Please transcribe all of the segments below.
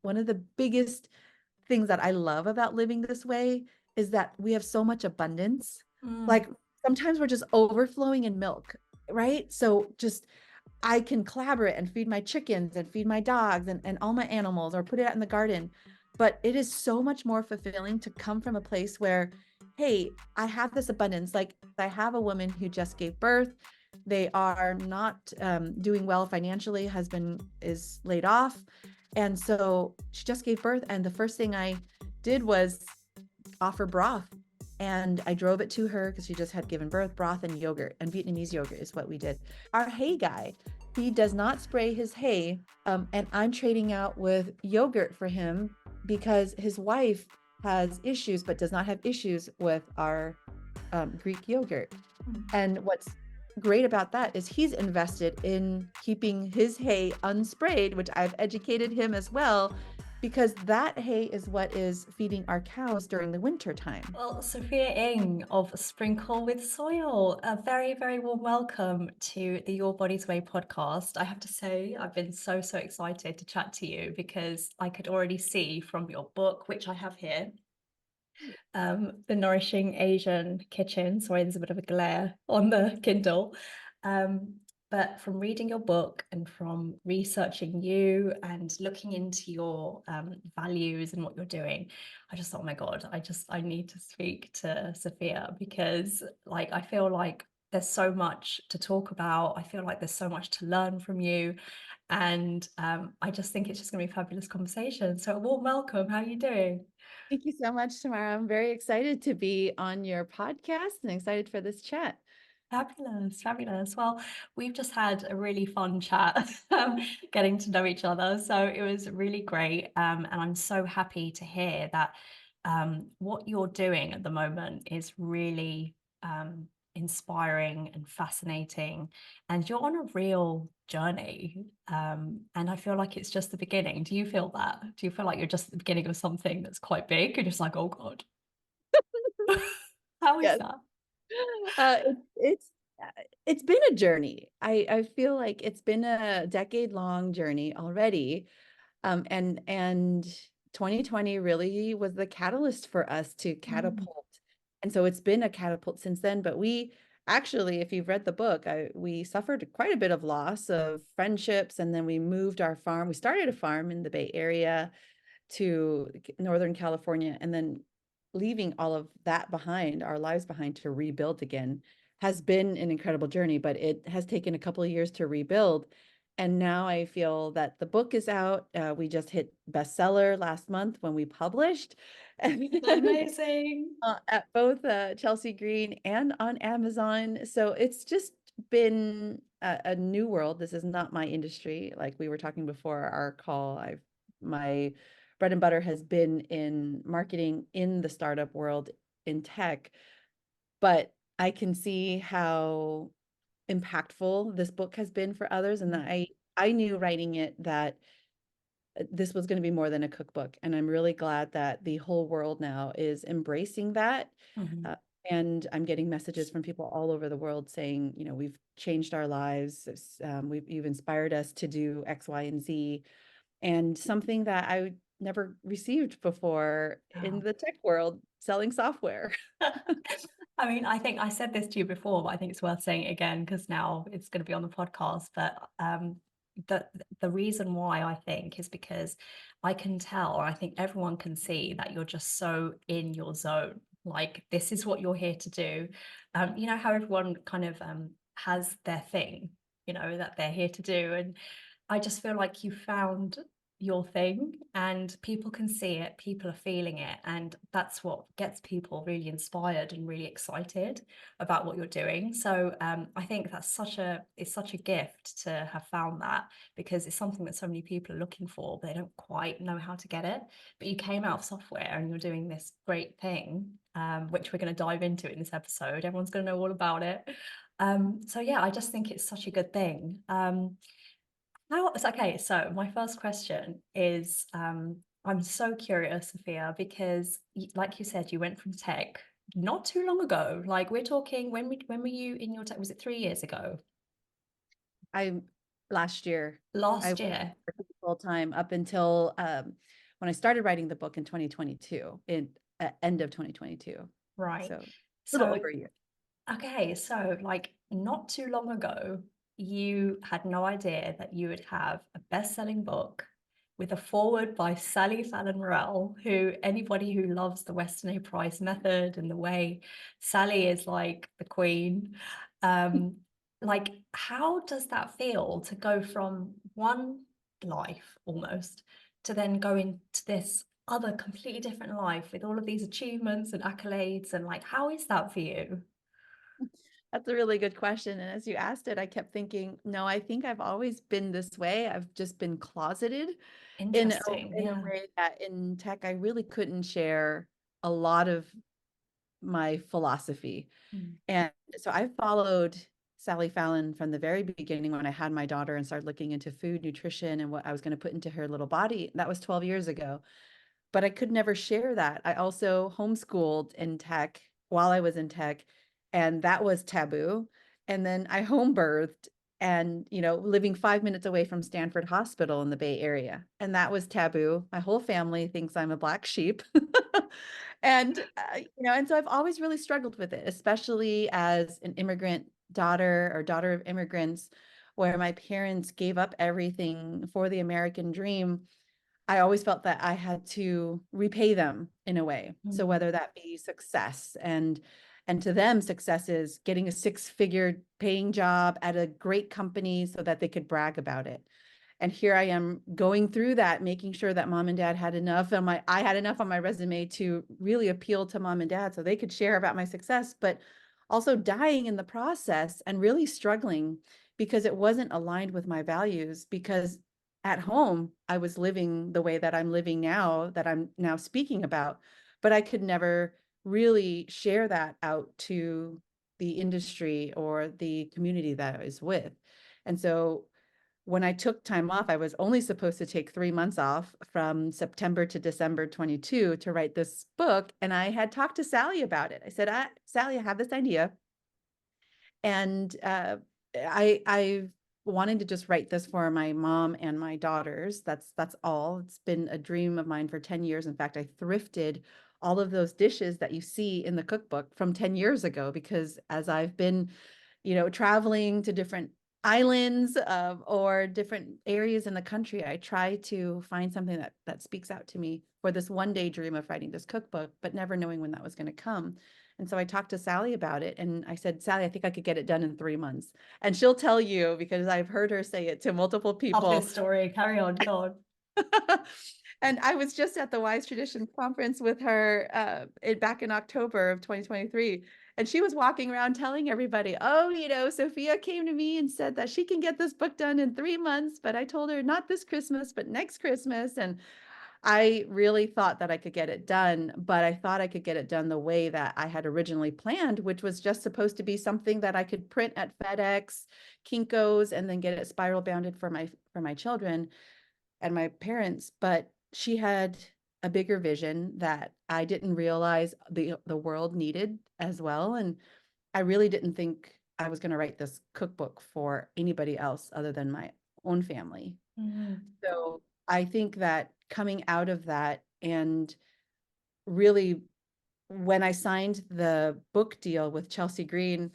one of the biggest things that I love about living this way is that we have so much abundance. Mm. Like sometimes we're just overflowing in milk, right? So just I can collaborate and feed my chickens and feed my dogs and all my animals or put it out in the garden. But it is so much more fulfilling to come from a place where, hey, I have this abundance. Like I have a woman who just gave birth. They are not doing well financially. Husband is laid off. And so she just gave birth. And the first thing I did was offer broth. And I drove it to her because she just had given birth, broth and yogurt, and Vietnamese yogurt is what we did. Our hay guy, he does not spray his hay. And I'm trading out with yogurt for him because his wife has issues, but does not have issues with our Greek yogurt. And what's great about that is he's invested in keeping his hay unsprayed, which I've educated him as well, because that hay is what is feeding our cows during the winter time. Well, Sophia Eng of Sprinkle with Soil, a very, very warm welcome to the Your Body's Way podcast. I have to say, I've been so, so excited to chat to you because I could already see from your book, which I have here, the Nourishing Asian Kitchen. Sorry, there's a bit of a glare on the Kindle. Um, but from reading your book and from researching you and looking into your values and what you're doing, I just thought, oh my God, I need to speak to Sophia because like I feel like there's so much to talk about. I feel like there's so much to learn from you. And I just think it's just going to be a fabulous conversation. So a warm welcome. How are you doing? Thank you so much, Tamara. I'm very excited to be on your podcast and excited for this chat. Fabulous, fabulous. Well, we've just had a really fun chat, getting to know each other. So it was really great. And I'm so happy to hear that what you're doing at the moment is really inspiring and fascinating. And you're on a real journey. And I feel like it's just the beginning. Do you feel that? Do you feel like you're just at the beginning of something that's quite big? You're just like, oh God, how is Yes. that? It's it's been a journey. I feel like it's been a decade-long journey already. And 2020 really was the catalyst for us to Mm, catapult. And so it's been a catapult since then. But we actually, if you've read the book, we suffered quite a bit of loss of friendships. And then we moved our farm. We started a farm in the Bay Area to Northern California, and then leaving all of that behind, our lives behind, to rebuild again has been an incredible journey, but it has taken a couple of years to rebuild. And now I feel that the book is out. We just hit bestseller last month when we published amazing. at both Chelsea Green and on Amazon. So it's just been a new world. This is not my industry. Like we were talking before our call, my bread and butter has been in marketing in the startup world in tech, but I can see how impactful this book has been for others. And that I knew writing it that this was going to be more than a cookbook. And I'm really glad that the whole world now is embracing that. Mhm. Uh, and I'm getting messages from people all over the world saying, you know, we've changed our lives. You've inspired us to do X, Y, and Z. And something that I never received before in Wow. the tech world, selling software. I mean, I think I said this to you before, but I think it's worth saying it again because now it's going to be on the podcast. But the the reason why I think is because I can tell, or I think everyone can see that you're just so in your zone. Like this is what you're here to do. You know how everyone kind of has their thing, you know, that they're here to do, and I just feel like you found your thing and people can see it, people are feeling it. And that's what gets people really inspired and really excited about what you're doing. So I think it's such a gift to have found that because it's something that so many people are looking for, but they don't quite know how to get it. But you came out of software and you're doing this great thing, which we're going to dive into in this episode. Everyone's going to know all about it. So yeah, I just think it's such a good thing. Okay, so my first question is I'm so curious, Sophia, because like you said, you went from tech not too long ago. Like we're talking when were you in your tech? Was it 3 years ago? I last year I Last year? full time up until when I started writing the book in 2022, in end of 2022. Right. So a little So, over a year. okay, so like not too long ago, you had no idea that you would have a best-selling book with a foreword by Fallon Morell, who anybody who loves the Weston A Price method and the way Sally is like the queen, um, like how does that feel to go from one life almost to then go into this other completely different life with all of these achievements and accolades, and like how is that for you? That's a really good question. And as you asked it, I kept thinking, no, I think I've always been this way. I've just been closeted Interesting. in a Yeah. way that in tech, I really couldn't share a lot of my philosophy. Mm. And so I followed Sally Fallon from the very beginning when I had my daughter and started looking into food, nutrition, and what I was going to put into her little body. That was 12 years ago, but I could never share that. I also homeschooled in tech while I was in tech, and that was taboo. And then I home birthed and, living 5 minutes away from Stanford Hospital in the Bay Area. And that was taboo. My whole family thinks I'm a black sheep. And, and so I've always really struggled with it, especially as an immigrant daughter or daughter of immigrants, where my parents gave up everything for the American dream. I always felt that I had to repay them in a way. So Mm. whether that be success, and to them success is getting a six-figure paying job at a great company so that they could brag about it. And here I am going through that, making sure that mom and dad had enough on I had enough on my resume to really appeal to mom and dad so they could share about my success, but also dying in the process and really struggling because it wasn't aligned with my values. Because at home, I was living the way that I'm living now, that I'm now speaking about, but I could never really share that out to the industry or the community that I was with. And so when I took time off, I was only supposed to take 3 months off from September to December 22 to write this book. And I had talked to Sally about it. I said, Sally, I have this idea. And I've wanted to just write this for my mom and my daughters. That's all. It's been a dream of mine for 10 years. In fact, I thrifted all of those dishes that you see in the cookbook from 10 years ago, because as I've been traveling to different islands or different areas in the country, I try to find something that speaks out to me for this one day dream of writing this cookbook, but never knowing when that was going to come. And so I talked to Sally about it, and I said, Sally, I think I could get it done in 3 months. And she'll tell you, because I've heard her say it to multiple Of people. this story. Carry on, God. And I was just at the Wise Traditions conference with her back in October of 2023. And she was walking around telling everybody, oh, Sophia came to me and said that she can get this book done in 3 months. But I told her not this Christmas, but next Christmas. And I really thought that I could get it done, but I thought I could get it done the way that I had originally planned, which was just supposed to be something that I could print at FedEx, Kinko's, and then get it spiral bounded for my children and my parents. But she had a bigger vision that I didn't realize the world needed as well. And I really didn't think I was going to write this cookbook for anybody else other than my own family. Mm. So I think that coming out of that, and really when I signed the book deal with Chelsea Green,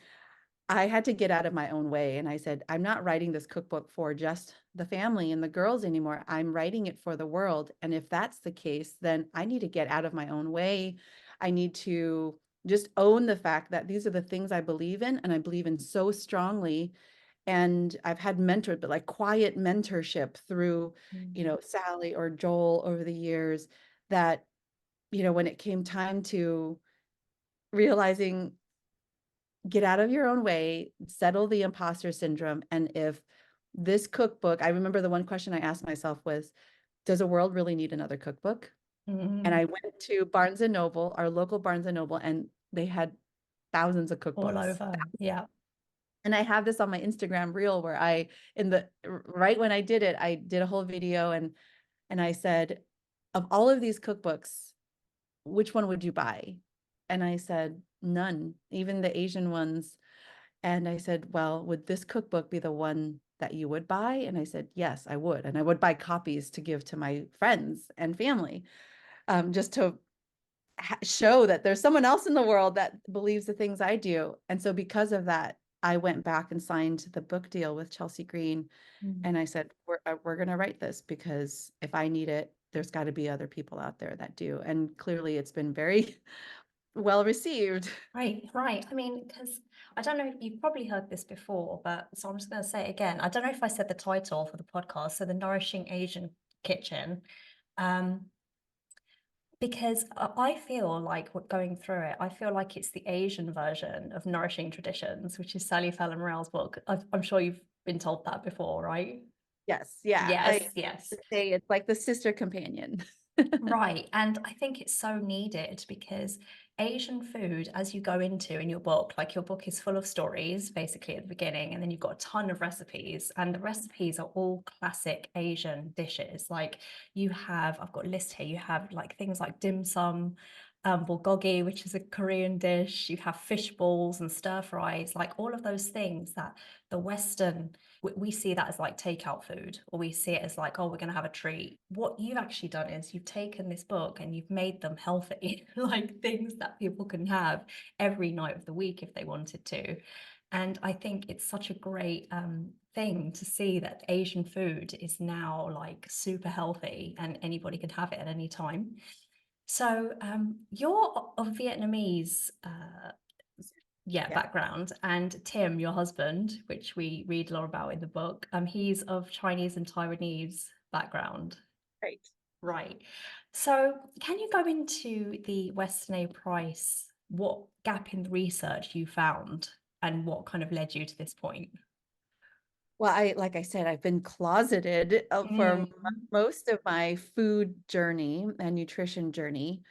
I had to get out of my own way. And I said, I'm not writing this cookbook for just the family and the girls anymore. I'm writing it for the world. And if that's the case, then I need to get out of my own way. I need to just own the fact that these are the things I believe in, and I believe in so strongly. And I've had mentored, but like quiet mentorship through, Mm. Sally or Joel over the years, that, when it came time to realizing, get out of your own way, settle the imposter syndrome. And if this cookbook, I remember the one question I asked myself was, does the world really need another cookbook? And Mm. I went to Barnes and Noble, our local Barnes and Noble, and they had thousands of All cookbooks. over. Yeah. And I have this on my Instagram reel where right when I did it, I did a whole video, and I said, of all of these cookbooks, which one would you buy? And I said, none, even the Asian ones. And I said, well, would this cookbook be the one that you would buy? And I said, yes, I would. And I would buy copies to give to my friends and family, just to show that there's someone else in the world that believes the things I do. And so because of that, I went back and signed the book deal with Chelsea Green. Mm. And I said, we're going to write this, because if I need it, there's got to be other people out there that do. And clearly it's been very well received. Right, right. I mean, because I don't know, you've probably heard this before, but so I'm just going to say it again. I don't know if I said the title for the podcast. So the Nourishing Asian Kitchen. Um, because I feel like going through it, I feel like it's the Asian version of Nourishing Traditions, which is Sally Fallon Morell's book. I'm sure you've been told that before, right? Yes. Yeah. I Yes, yes. say it's like the sister companion. Right. And I think it's so needed because Asian food, as you go into in your book, like your book is full of stories basically at the beginning, and then you've got a ton of recipes, and the recipes are all classic Asian dishes. Like you have, I've got a list here, you have like things like dim sum, bulgogi, which is a Korean dish, you have fish balls and stir fries, like all of those things that the Western we see that as like takeout food, or we see it as like, oh, we're going to have a treat. What you've actually done is you've taken this book and you've made them healthy, like things that people can have every night of the week if they wanted to. And I think it's such a great thing to see that Asian food is now like super healthy and anybody can have it at any time. So you're of Vietnamese Yeah. background, and Tim, your husband, which we read a lot about in the book, he's of Chinese and Taiwanese background. Right. Right. So can you go into the Weston A Price, what gap in the research you found and what kind of led you to this point? Well, like I said, I've been closeted for Mm, most of my food journey and nutrition journey,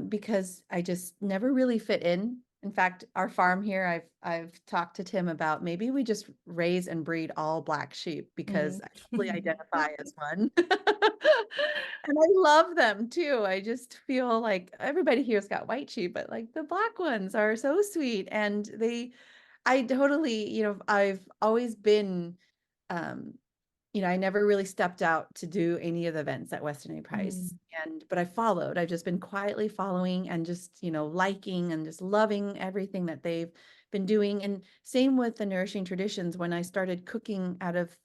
because I just never really fit in. In fact, our farm here, I've talked to Tim about maybe we just raise and breed all black sheep, because mm. I totally identify as one. And I love them too. I just feel like everybody here's got white sheep, but like the black ones are so sweet, and I totally, I've always been, um, I never really stepped out to do any of the events at Weston A Price. Mm, But I followed. I've just been quietly following and just, liking and just loving everything that they've been doing. And same with the Nourishing Traditions. When I started cooking out of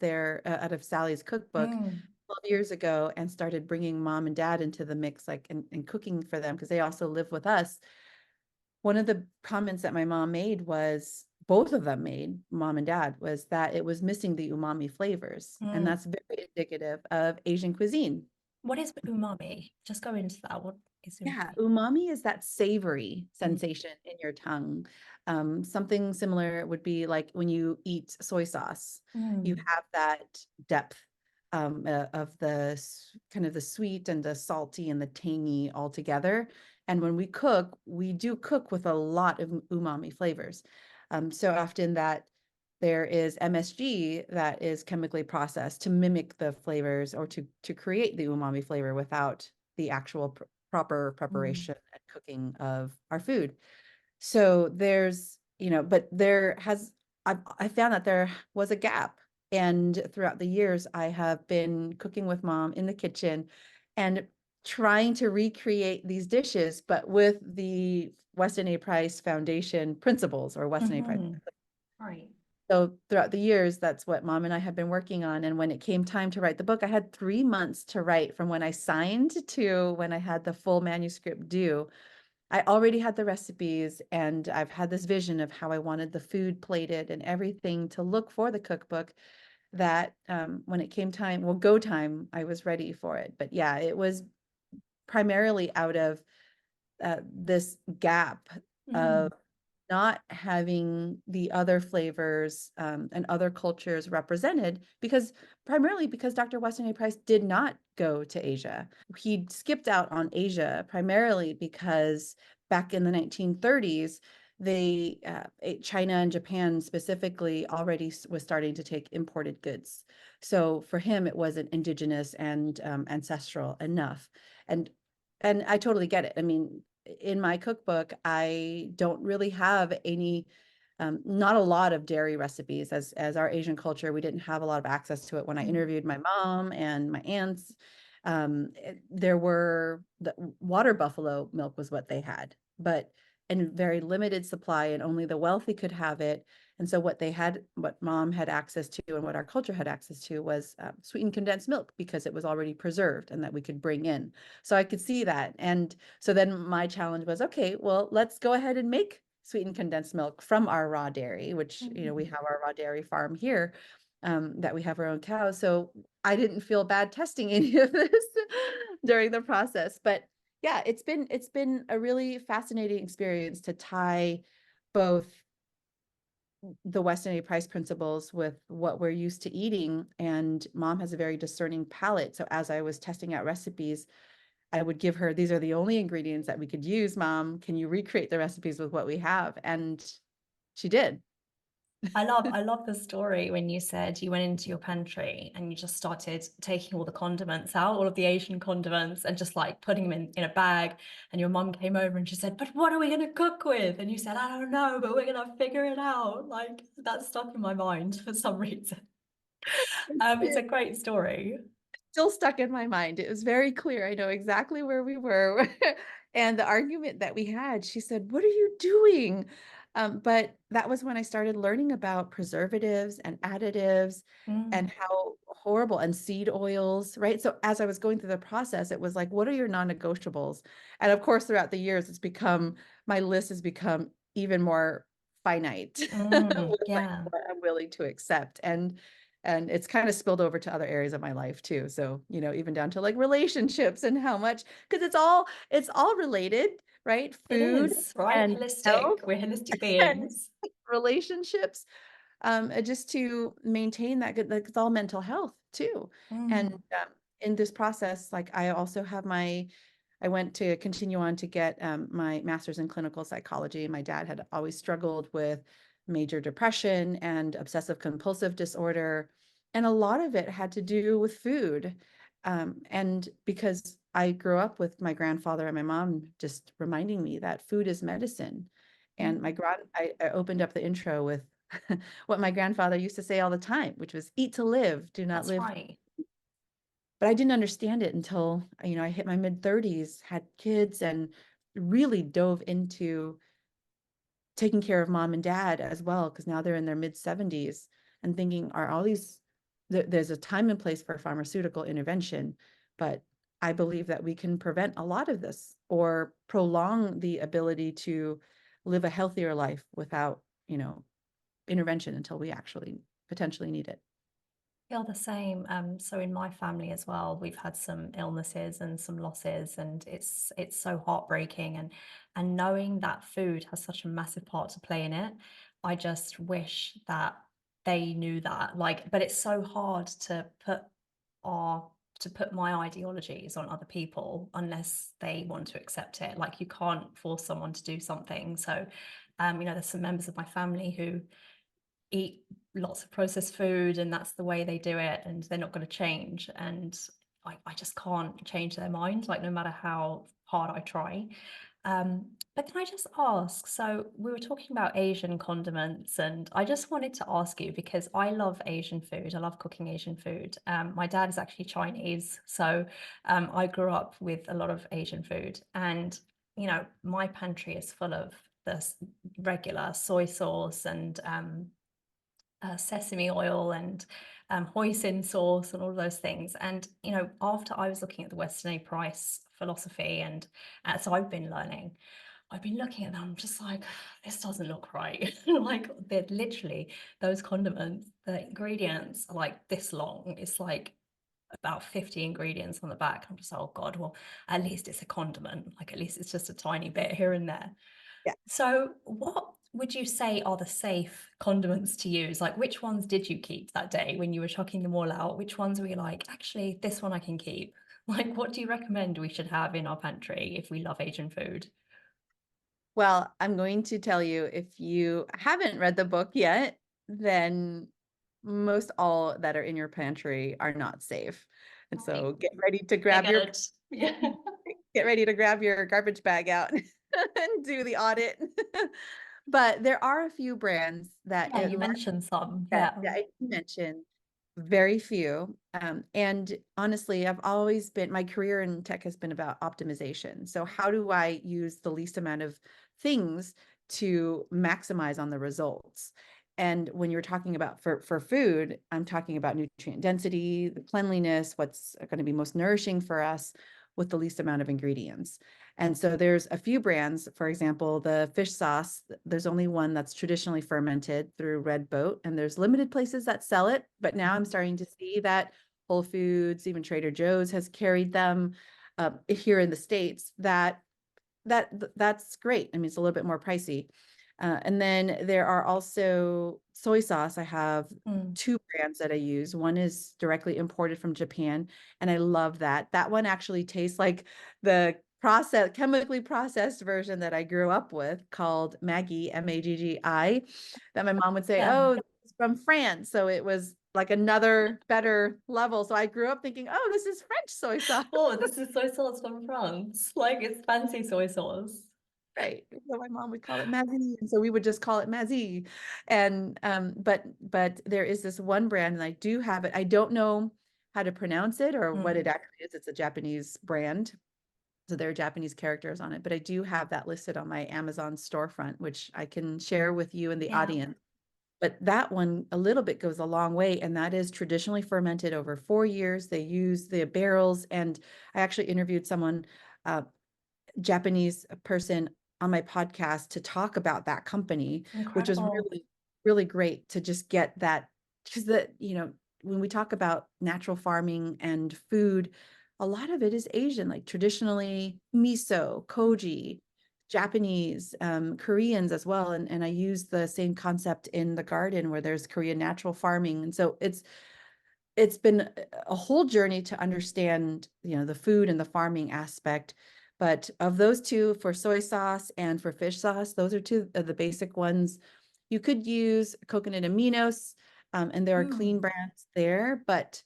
Sally's cookbook mm, 12 years ago, and started bringing mom and dad into the mix, like, and cooking for them, because they also live with us. One of the comments that my mom made was, both of them made, mom and dad, was that it was missing the umami flavors. And mm. that's very indicative of Asian cuisine. What is umami? Just go into that. What is Yeah, umami? umami is that savory Mm, sensation in your tongue. Something similar would be like when you eat soy sauce, you mm, have that depth, of the kind of the sweet and the salty and the tangy all together. And when we do cook with a lot of umami flavors. So often that there is MSG that is chemically processed to mimic the flavors, or to create the umami flavor without the actual proper mm, preparation and cooking of our food. So there's, but I found that there was a gap. And throughout the years, I have been cooking with mom in the kitchen and trying to recreate these dishes, but with the Weston A Price Foundation principles, or Weston A Price. mm-hmm. Right. So throughout the years, that's what mom and I have been working on. And when it came time to write the book, I had 3 months to write, from when I signed to when I had the full manuscript due. I already had the recipes, and I've had this vision of how I wanted the food plated and everything to look for the cookbook, that when it came time, well, go time, I was ready for it. But yeah, it was primarily out of this gap Mm, of not having the other flavors, and other cultures represented, because primarily because Dr. Weston A. Price did not go to Asia. He skipped out on Asia primarily because back in the 1930s, China and Japan specifically already was starting to take imported goods. So for him, it wasn't indigenous and ancestral enough. And and I totally get it. I mean, in my cookbook, I don't really have any not a lot of dairy recipes. As our Asian culture, we didn't have a lot of access to it. When I interviewed my mom and my aunts, there were the water buffalo milk was what they had, but in very limited supply, and only the wealthy could have it. And so what they had, what mom had access to, and what our culture had access to was sweetened condensed milk, because it was already preserved and that we could bring in. So I could see that. And so then my challenge was, okay, well, let's go ahead and make sweetened condensed milk from our raw dairy, which, we have our raw dairy farm here, that we have our own cows. So I didn't feel bad testing any of this during the process. But yeah, it's been a really fascinating experience to tie both the Weston A Price principles with what we're used to eating. And mom has a very discerning palate. So as I was testing out recipes, I would give her, these are the only ingredients that we could use, mom. Can you recreate the recipes with what we have? And she did. I love the story when you said you went into your pantry and you just started taking all the condiments out, all of the Asian condiments, and just like putting them in a bag. And your mum came over and she said, "But what are we going to cook with?" And you said, "I don't know, but we're going to figure it out." Like that stuck in my mind for some reason. It's a great story. Still stuck in my mind. It was very clear. I know exactly where we were. And the argument that we had, she said, "What are you doing?" But that was when I started learning about preservatives and additives and Mm, how horrible, and seed oils, right? So as I was going through the process, it was like, what are your non-negotiables? And of course, throughout the years, my list has become even more finite with like yeah. what I'm willing to accept. And it's kind of spilled over to other areas of my life too. So, even down to like relationships and how much, because it's all related, right? It Food is, right? and health Holistic. We're holistic and beings. relationships, just to maintain that good, like it's all mental health too. And Mm, in this process, like I also have I went to continue on to get my master's in clinical psychology. My dad had always struggled with major depression and obsessive compulsive disorder. And a lot of it had to do with food. And because I grew up with my grandfather and my mom just reminding me that food is medicine. And mm, I opened up the intro with what my grandfather used to say all the time, which was eat to live, do not that's live. right. But I didn't understand it until, I hit my mid 30s, had kids, and really dove into taking care of mom and dad as well, because now they're in their mid 70s, and thinking, are all these, there's a time and place for pharmaceutical intervention, but I believe that we can prevent a lot of this or prolong the ability to live a healthier life without, intervention until we actually potentially need it. Feel the same. So in my family as well, we've had some illnesses and some losses, and it's so heartbreaking. And knowing that food has such a massive part to play in it, I just wish that they knew that. Like, but it's so hard our to put my ideologies on other people unless they want to accept it. Like you can't force someone to do something. So, there's some members of my family who eat lots of processed food and that's the way they do it and they're not going to change, and I just can't change their mind, like no matter how hard I try. But can I just ask, so we were talking about Asian condiments and I just wanted to ask you because I love Asian food. I love cooking Asian food. My dad is actually Chinese, so I grew up with a lot of Asian food, and my pantry is full of this regular soy sauce and sesame oil and hoisin sauce and all of those things. And after I was looking at the Weston A Price philosophy, and so I've been looking at them, I'm just like, this doesn't look right. Like they're literally those condiments, the ingredients are like this long. It's like about 50 ingredients on the back. I'm just, oh God, well, at least it's a condiment. Like at least it's just a tiny bit here and there. Yeah. So, what would you say are the safe condiments to use? Like, which ones did you keep that day when you were chucking them all out? Which ones were you like, actually, this one I can keep? Like, what do you recommend we should have in our pantry if we love Asian food? Well, I'm going to tell you, if you haven't read the book yet, then most all that are in your pantry are not safe. And Right. so get ready to I grab get your it. Yeah. get ready to grab your garbage bag out and do the audit. But there are a few brands that Yeah, you mentioned some. that Yeah. I did mention, very few. And honestly, I've always been, my career in tech has been about optimization. So how do I use the least amount of things to maximize on the results? And when you're talking about for food, I'm talking about nutrient density, the cleanliness, what's going to be most nourishing for us with the least amount of ingredients. And so there's a few brands, for example, the fish sauce, there's only one that's traditionally fermented through Red Boat, and there's limited places that sell it. But now I'm starting to see that Whole Foods, even Trader Joe's has carried them here in the States. That's great. I mean, it's a little bit more pricey. And then there are also soy sauce. I have Mm. two brands that I use. One is directly imported from Japan, and I love that. That one actually tastes like the chemically processed version that I grew up with called Maggi, Maggi, that my mom would say, Yeah. oh, it's from France. So it was like another better level. So I grew up thinking, oh, this is French soy sauce. Oh, this is soy sauce from France. Like it's fancy soy sauce. Right. So my mom would call it Mazzy, and so we would just call it Mazzy. And but there is this one brand, and I do have it. I don't know how to pronounce it or what it Mm. actually is. It's a Japanese brand. So there are Japanese characters on it, but I do have that listed on my Amazon storefront, which I can share with you and the Yeah. audience. But that one a little bit goes a long way, and that is traditionally fermented over 4 years. They use the barrels, and I actually interviewed someone, uh, Japanese person on my podcast to talk about that company, which was Incredible. really, really great to just get that. Because when we talk about natural farming and food, a lot of it is Asian, like traditionally miso, koji, Japanese, Koreans as well. And I use the same concept in the garden where there's Korean natural farming. And so it's been a whole journey to understand, the food and the farming aspect. But of those two, for soy sauce and for fish sauce, those are two of the basic ones. You could use coconut aminos, and there are clean Mm. brands there. But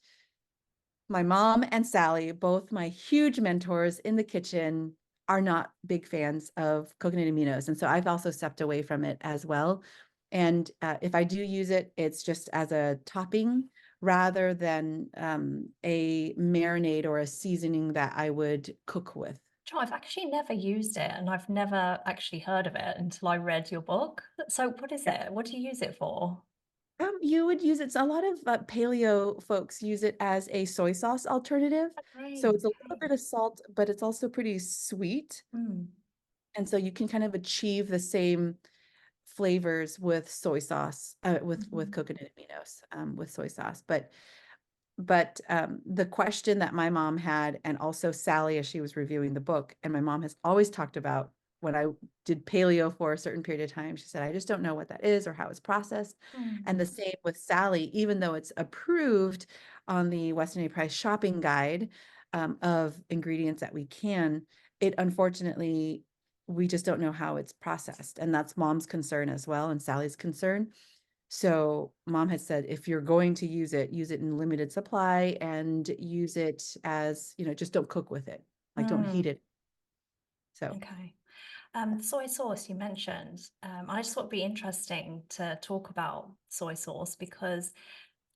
my mom and Sally, both my huge mentors in the kitchen, are not big fans of coconut aminos. And so I've also stepped away from it as well. And if I do use it, it's just as a topping rather than a marinade or a seasoning that I would cook with. I've actually never used it and I've never actually heard of it until I read your book. So what is it? What do you use it for? You would use it. A lot of paleo folks use it as a soy sauce alternative. So Right. it's a little bit of salt, but it's also pretty sweet. Mm. And so you can kind of achieve the same flavors with soy sauce, with Mhm. coconut aminos, with soy sauce. But the question that my mom had, and also Sally, as she was reviewing the book, and my mom has always talked about when I did paleo for a certain period of time, she said, I just don't know what that is or how it's processed. Mm. And the same with Sally, even though it's approved on the Weston A Price shopping guide, of ingredients that we can, it unfortunately, we just don't know how it's processed. And that's mom's concern as well, and Sally's concern. So mom had said, if you're going to use it in limited supply and use it as, just don't cook with it. Like don't heat Mm. it. So Okay. The soy sauce you mentioned, I just thought it'd be interesting to talk about soy sauce because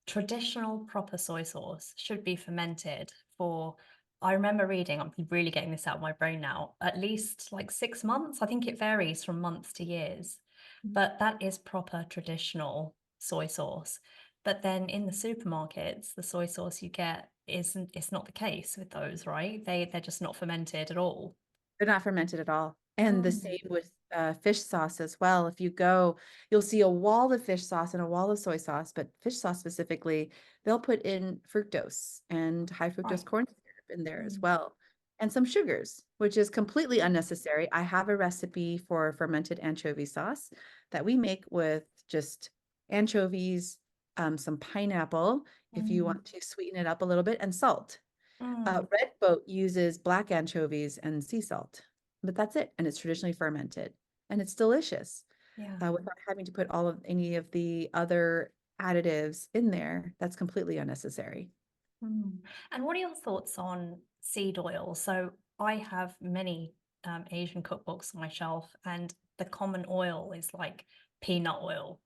traditional proper soy sauce should be fermented for, I remember reading, I'm really getting this out of my brain now, at least like 6 months. I think it varies from months to years, but that is proper traditional soy sauce. But then in the supermarkets, the soy sauce you get isn't, it's not the case with those, right? They're just not fermented at all. they're not fermented at all. And the Mm. same with fish sauce as well. If you go, you'll see a wall of fish sauce and a wall of soy sauce, but fish sauce specifically, they'll put in fructose and high fructose Right. corn syrup in there as Mm. well, and some sugars, which is completely unnecessary. I have a recipe for fermented anchovy sauce that we make with just anchovies, some pineapple, if you Mm. want to sweeten it up a little bit, and salt. Mm. Red Boat uses black anchovies and sea salt, but that's it. And it's traditionally fermented and it's delicious, Yeah. without having to put all of any of the other additives in there. That's completely unnecessary. Mm. And what are your thoughts on seed oil? So I have many Asian cookbooks on my shelf, and the common oil is like peanut oil,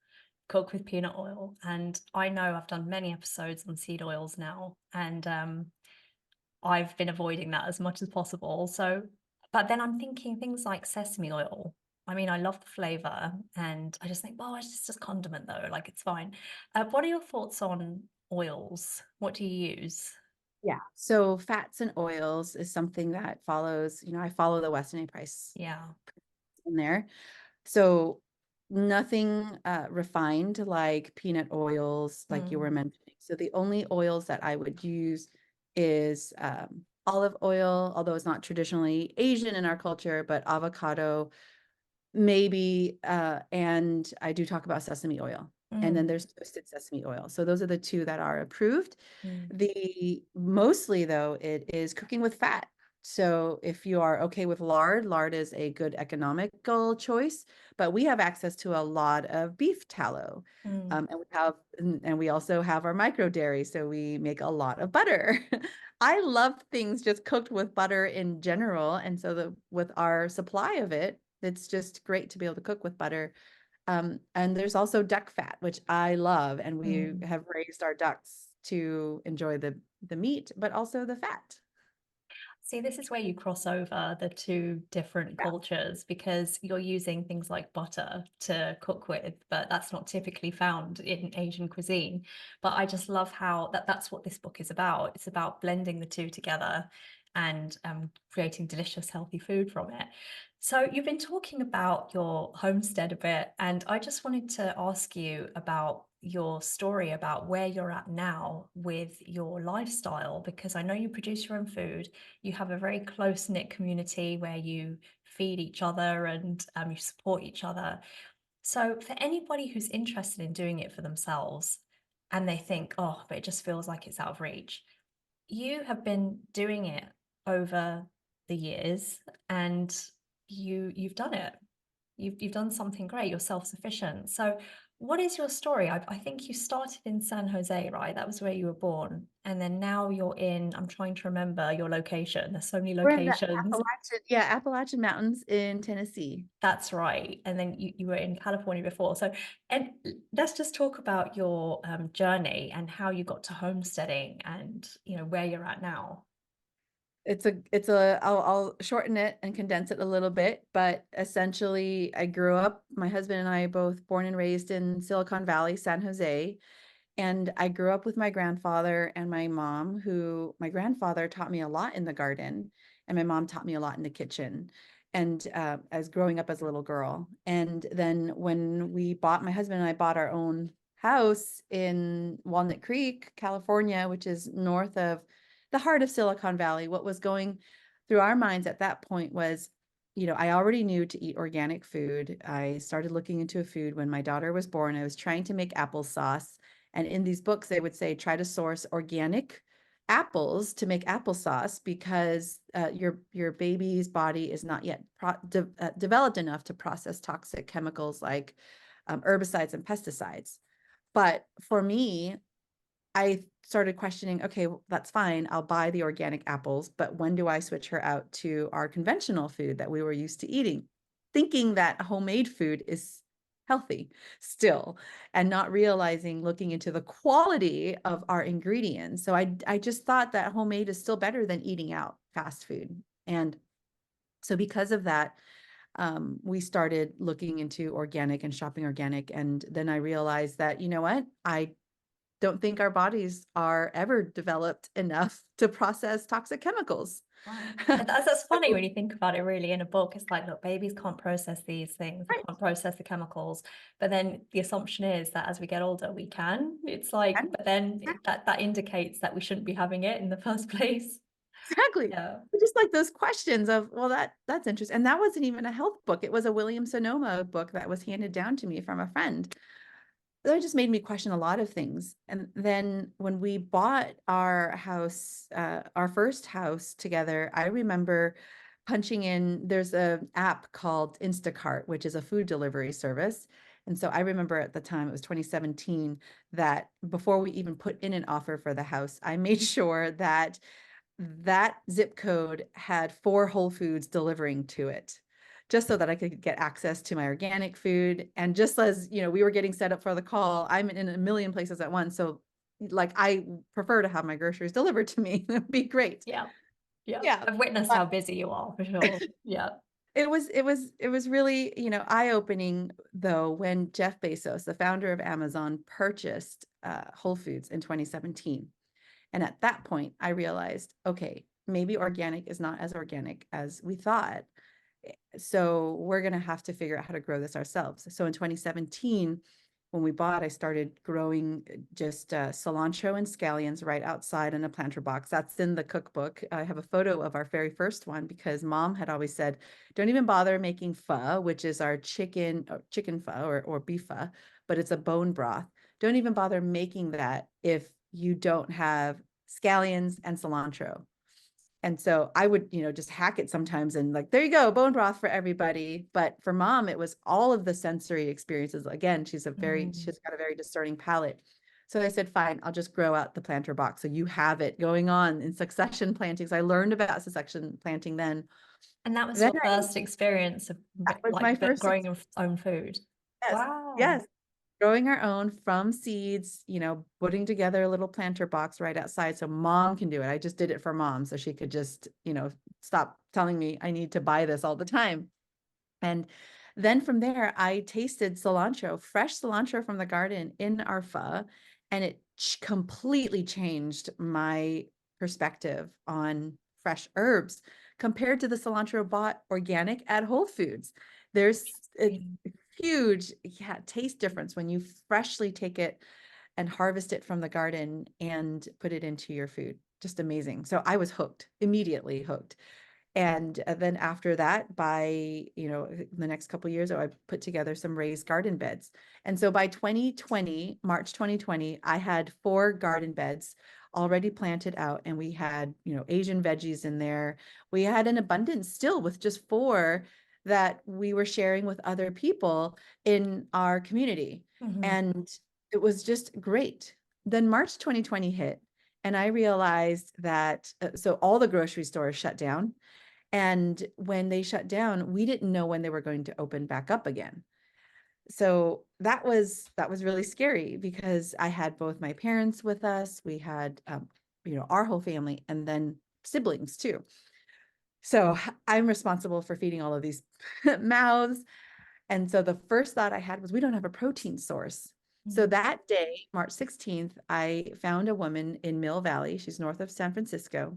cook with peanut oil. And I know I've done many episodes on seed oils now, and I've been avoiding that as much as possible. So, but then I'm thinking things like sesame oil. I mean, I love the flavor, and I just think, well, it's just a condiment though, like it's fine. What are your thoughts on oils? What do you use? Yeah. So fats and oils is something that follows, I follow the Weston A Price Yeah. in there. So nothing refined like peanut oils, like you were Mm, mentioning. So the only oils that I would use is olive oil, although it's not traditionally Asian in our culture, but avocado, maybe, and I do talk about sesame oil. And then mm, there's toasted sesame oil. So those are the two that are approved. mm, The mostly though, it is cooking with fat. So if you are okay with lard, lard is a good economical choice, but we have access to a lot of beef tallow. mm. And we also have our micro dairy, so we make a lot of butter. I love things just cooked with butter in general, and so with our supply of it, it's just great to be able to cook with butter. And there's also duck fat, which I love, and we Mm. have raised our ducks to enjoy the meat, but also the fat. See, this is where you cross over the two different Yeah. cultures because you're using things like butter to cook with, but that's not typically found in Asian cuisine. But I just love how that's what this book is about. It's about blending the two together and creating delicious, healthy food from it. So you've been talking about your homestead a bit, and I just wanted to ask you about your story about where you're at now with your lifestyle, because I know you produce your own food, you have a very close knit community where you feed each other and you support each other. So, for anybody who's interested in doing it for themselves and they think, oh, but it just feels like it's out of reach, you have been doing it over the years and you've done it. You've done something great. You're self-sufficient. So what is your story? I think you started in San Jose, right? That was where you were born. And then now you're in, I'm trying to remember your location. There's so many We're in the locations. Appalachian Mountains in Tennessee. That's right. And then you were in California before. So, and let's just talk about your journey and how you got to homesteading and, where you're at now. I'll shorten it and condense it a little bit, but essentially I grew up, my husband and I both born and raised in Silicon Valley, San Jose. And I grew up with my grandfather and my mom, who my grandfather taught me a lot in the garden, and my mom taught me a lot in the kitchen. And as growing up as a little girl. And then when my husband and I bought our own house in Walnut Creek, California, which is north of the heart of Silicon Valley, what was going through our minds at that point was, I already knew to eat organic food. I started looking into a food when my daughter was born. I was trying to make applesauce. And in these books, they would say, try to source organic apples to make applesauce because your baby's body is not yet developed enough to process toxic chemicals like herbicides and pesticides. But for me, I started questioning, okay, well, that's fine. I'll buy the organic apples, but when do I switch her out to our conventional food that we were used to eating? Thinking that homemade food is healthy still, and not realizing, looking into the quality of our ingredients. So I just thought that homemade is still better than eating out fast food. And so because of that, we started looking into organic and shopping organic. And then I realized that, you know what? I don't think our bodies are ever developed enough to process toxic chemicals. Right. And that's funny when you think about it really in a book. It's like, look, babies can't process these things, they Right. can't process the chemicals. But then the assumption is that as we get older, we can. It's like, And but then that indicates that we shouldn't be having it in the first place. exactly. Yeah. Just like those questions of, well, that's interesting. And that wasn't even a health book. It was a William Sonoma book that was handed down to me from a friend. That just made me question a lot of things. And then when we bought our house, our first house together, I remember punching in, there's an app called Instacart, which is a food delivery service. And so I remember at the time, it was 2017, that before we even put in an offer for the house, I made sure that that zip code had 4 Whole Foods delivering to it, just so that I could get access to my organic food. And just as, we were getting set up for the call, I'm in a million places at once. So like, I prefer to have my groceries delivered to me. That'd be great. Yeah. Yeah. Yeah. I've witnessed how busy you are for sure. Yeah. It was really, eye-opening though, when Jeff Bezos, the founder of Amazon, purchased Whole Foods in 2017. And at that point, I realized, okay, maybe organic is not as organic as we thought. So we're going to have to figure out how to grow this ourselves. So in 2017, when we bought, I started growing just cilantro and scallions right outside in a planter box. That's in the cookbook. I have a photo of our very first one because mom had always said, don't even bother making pho, which is our chicken pho or beef pho, but it's a bone broth. Don't even bother making that if you don't have scallions and cilantro. And so I would, just hack it sometimes and like, there you go, bone broth for everybody. But for mom, it was all of the sensory experiences. Again, she's got a very discerning palate. So I said, fine, I'll just grow out the planter box. So you have it going on in succession plantings. I learned about succession planting then. And that was Then your first experience of that was my first, growing your own food. yes, Wow. yes. Growing our own from seeds, putting together a little planter box right outside so mom can do it. I just did it for mom so she could just, stop telling me I need to buy this all the time. And then from there, I tasted cilantro, fresh cilantro from the garden in our pho, and it completely changed my perspective on fresh herbs compared to the cilantro bought organic at Whole Foods. There's a huge, taste difference when you freshly take it and harvest it from the garden and put it into your food. Just amazing. So I was hooked, immediately hooked. And then after that, by, the next couple of years, I put together some raised garden beds. And so by 2020, March 2020, I had 4 garden beds already planted out, and we had, Asian veggies in there. We had an abundance still with just 4 that we were sharing with other people in our community. And it was just great. Then March 2020 hit, and I realized that, so all the grocery stores shut down. And when they shut down, we didn't know when they were going to open back up again. So that was really scary because I had both my parents with us. We had, our whole family, and then siblings too. So I'm responsible for feeding all of these mouths. And so the first thought I had was, we don't have a protein source. So that day, March 16th, I found a woman in Mill Valley. She's north of San Francisco.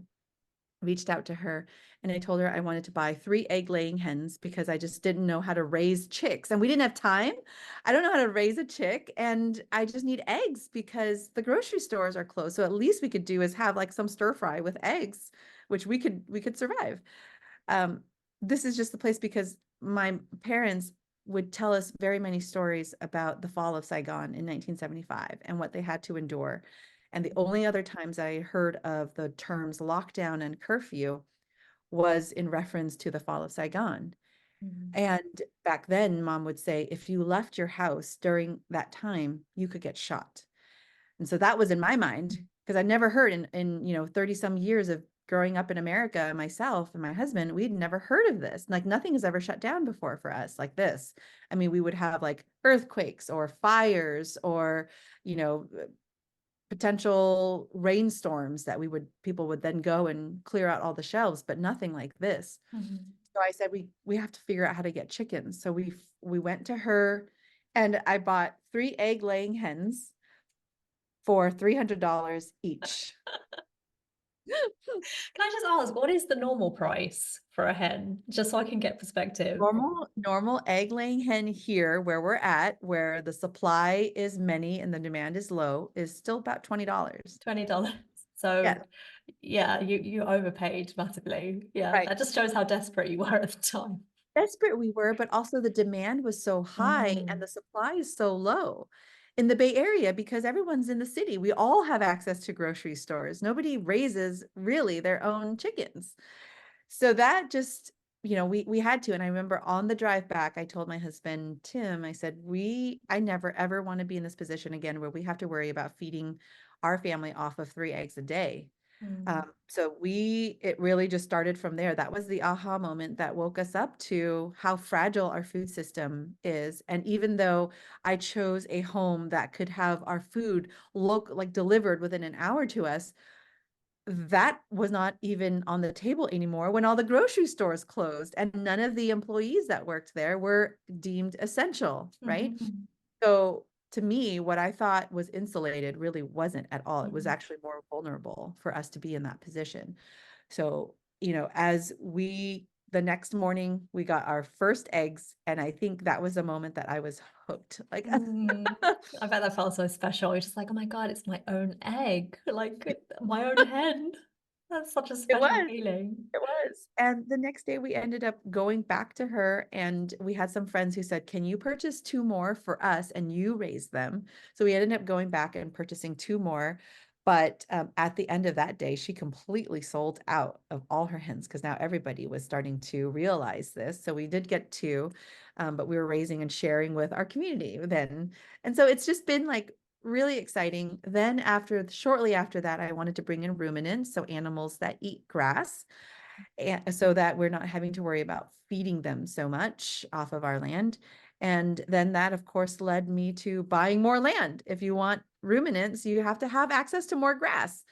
Reached out to her, and I told her I wanted to buy 3 egg laying hens because I just didn't know how to raise chicks, and we didn't have time. I don't know how to raise a chick, and I just need eggs because the grocery stores are closed. So at least we could do is have like some stir fry with eggs, which we could survive. Um, this is just the place because my parents would tell us very many stories about the fall of Saigon in 1975 and what they had to endure. And the only other times I heard of the terms lockdown and curfew was in reference to the fall of Saigon. And back then, mom would say, if you left your house during that time, you could get shot. And so that was in my mind because I'd never heard in 30 some years of growing up in America, myself and my husband, we'd never heard of this. Like nothing has ever shut down before for us like this. I mean, we would have like earthquakes or fires or, you know, potential rainstorms that people would then go and clear out all the shelves, but nothing like this. So I said, we have to figure out how to get chickens. So we went to her, and I bought 3 egg laying hens for $300 each. Can I just ask, what is the normal price for a hen? Just so I can get perspective. Normal egg laying hen here where we're at, where the supply is many and the demand is low, is still about $20. $20. So Yeah, yeah, you overpaid massively. Yeah, right. that just shows how desperate you were at the time. Desperate we were, but also the demand was so high and the supply is so low in the Bay Area because everyone's in the city. We all have access to grocery stores. Nobody raises really their own chickens. So that just, we had to. And I remember on the drive back, I told my husband, Tim, I said, I never ever want to be in this position again where we have to worry about feeding our family off of 3 eggs a day. Mm. So it really just started from there. That was the aha moment that woke us up to how fragile our food system is. And even though I chose a home that could have our food like delivered within an hour to us, that was not even on the table anymore when all the grocery stores closed and none of the employees that worked there were deemed essential, right? Mhm. So to me, what I thought was insulated really wasn't at all. It was Mhm. actually more vulnerable for us to be in that position. So, the next morning we got our first eggs, and I think that was a moment that I was hooked. Like, Mm. I bet that felt so special. You're just like, oh my God, it's my own egg, like my own hen. That's such a it special was. feeling. It was. And the next day we ended up going back to her and we had some friends who said, "Can you purchase two more for us and you raise them?" So we ended up going back and purchasing two more. But at the end of that day, she completely sold out of all her hens because now everybody was starting to realize this. So we did get two, but we were raising and sharing with our community then. And so it's just been like really exciting. Then shortly after that, I wanted to bring in ruminants, so animals that eat grass, and so that we're not having to worry about feeding them so much off of our land. And then that, of course, led me to buying more land. If you want ruminants, you have to have access to more grass.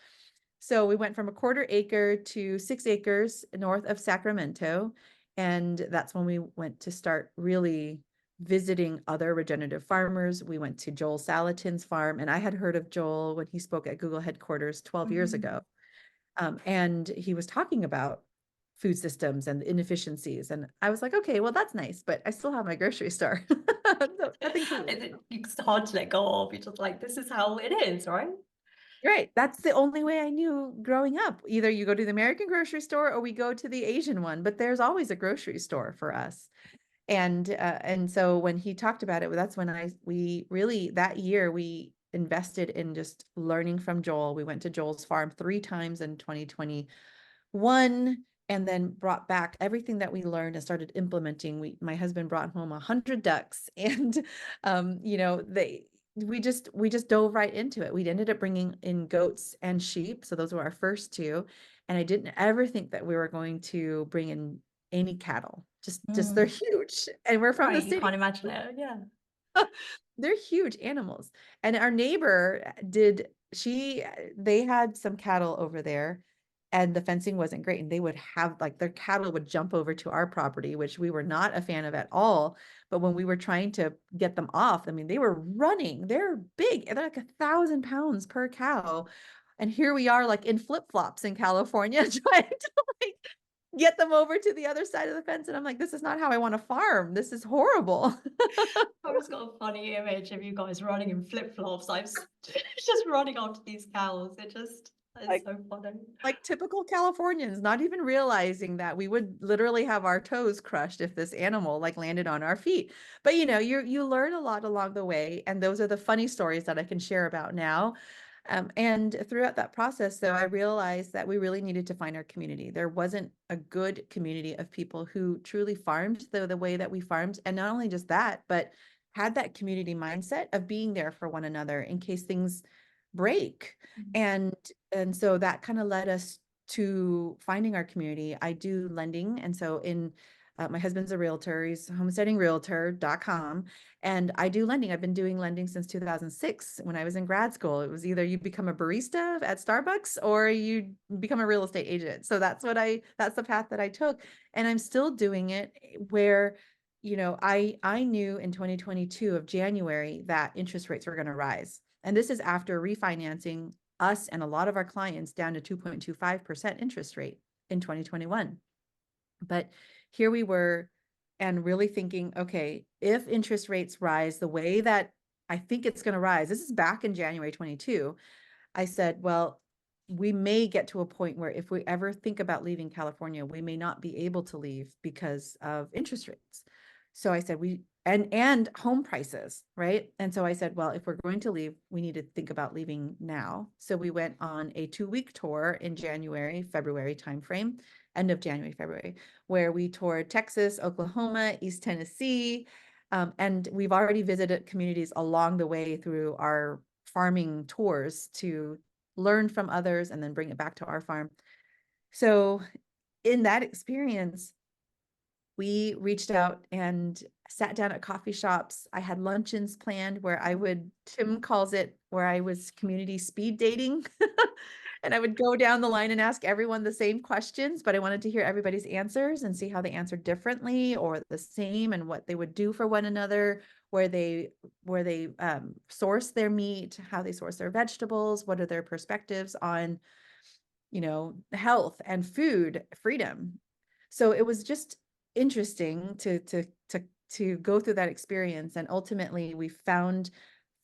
So we went from a quarter acre to 6 acres north of Sacramento. And that's when we went to start really visiting other regenerative farmers. We went to Joel Salatin's farm, and I had heard of Joel when he spoke at Google headquarters 12 years ago. Mhm. And he was talking about food systems and inefficiencies. And I was like, okay, well, that's nice, but I still have my grocery store. So nothing to lose. It's hard to let go of. You're just like, this is how it is, right? Right. That's the only way I knew growing up. Either you go to the American grocery store or we go to the Asian one, but there's always a grocery store for us. And so when he talked about it, that's when we really that year we invested in just learning from Joel. We went to Joel's farm 3 times in 2021 and then brought back everything that we learned and started implementing. My husband brought home 100 ducks and they we just dove right into it. We ended up bringing in goats and sheep, so those were our first two. And I didn't ever think that we were going to bring in any cattle. Just they're Mm. huge, and we're from the Right, you city. can't imagine it. Yeah. They're huge animals. And our neighbor they had some cattle over there and the fencing wasn't great. And they would have like their cattle would jump over to our property, which we were not a fan of at all. But when we were trying to get them off, I mean, they were running. They're big. They're like 1,000 pounds per cow. And here we are like in flip-flops in California trying to like get them over to the other side of the fence. And I'm like, this is not how I want to farm. This is horrible. I've just got a funny image of you guys running in flip-flops. Just running after these cows. It just is Like so funny. like typical Californians, not even realizing that we would literally have our toes crushed if this animal like landed on our feet. But you learn a lot along the way, and those are the funny stories that I can share about now. And throughout that process, though, I realized that we really needed to find our community. There wasn't a good community of people who truly farmed the way that we farmed. And not only just that, but had that community mindset of being there for one another in case things break. Mm. And and so that kind of led us to finding our community. I do lending. And so my husband's a realtor, he's homesteadingrealtor.com. And I do lending. I've been doing lending since 2006. When I was in grad school, it was either you become a barista at Starbucks or you become a real estate agent. So that's the path that I took. And I'm still doing it where, I knew in 2022 of January that interest rates were going to rise. And this is after refinancing us and a lot of our clients down to 2.25% interest rate in 2021. But here we were and really thinking, okay, if interest rates rise the way that I think it's going to rise, this is back in January 22, I said, well, we may get to a point where if we ever think about leaving California, we may not be able to leave because of interest rates. So I said, and home prices, right? And so I said, well, if we're going to leave, we need to think about leaving now. So we went on a 2-week tour in January, February timeframe, end of January, February, where we toured Texas, Oklahoma, East Tennessee. And we've already visited communities along the way through our farming tours to learn from others, and then bring it back to our farm. So in that experience, we reached out and sat down at coffee shops. I had luncheons planned where I would, Tim calls it, where I was community speed dating. And I would go down the line and ask everyone the same questions, but I wanted to hear everybody's answers and see how they answered differently or the same, and what they would do for one another, where they source their meat, how they source their vegetables, what are their perspectives on, health and food freedom. So it was just interesting to go through that experience. And ultimately we found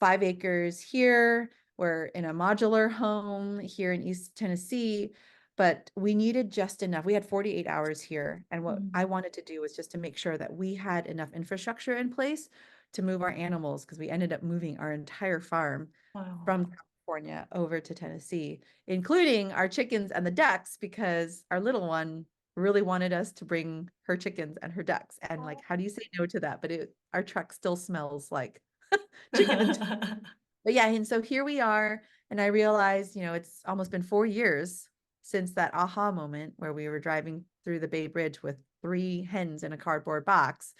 5 acres here. We're in a modular home here in East Tennessee, but we needed just enough. We had 48 hours here. And what I wanted to do was just to make sure that we had enough infrastructure in place to move our animals, because we ended up moving our entire farm Wow. from California over to Tennessee, including our chickens and the ducks, because our little one really wanted us to bring her chickens and her ducks. And like, how do you say no to that? But our truck still smells like chicken and duck. But yeah, and so here we are. And I realized, it's almost been 4 years since that aha moment where we were driving through the Bay Bridge with 3 hens in a cardboard box.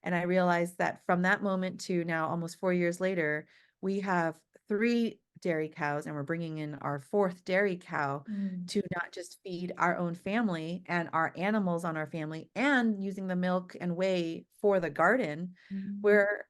And I realized that from that moment to now, almost 4 years later, we have 3 dairy cows, and we're bringing in our fourth dairy cow Mm. to not just feed our own family and our animals on our family and using the milk and whey for the garden. Mm. We're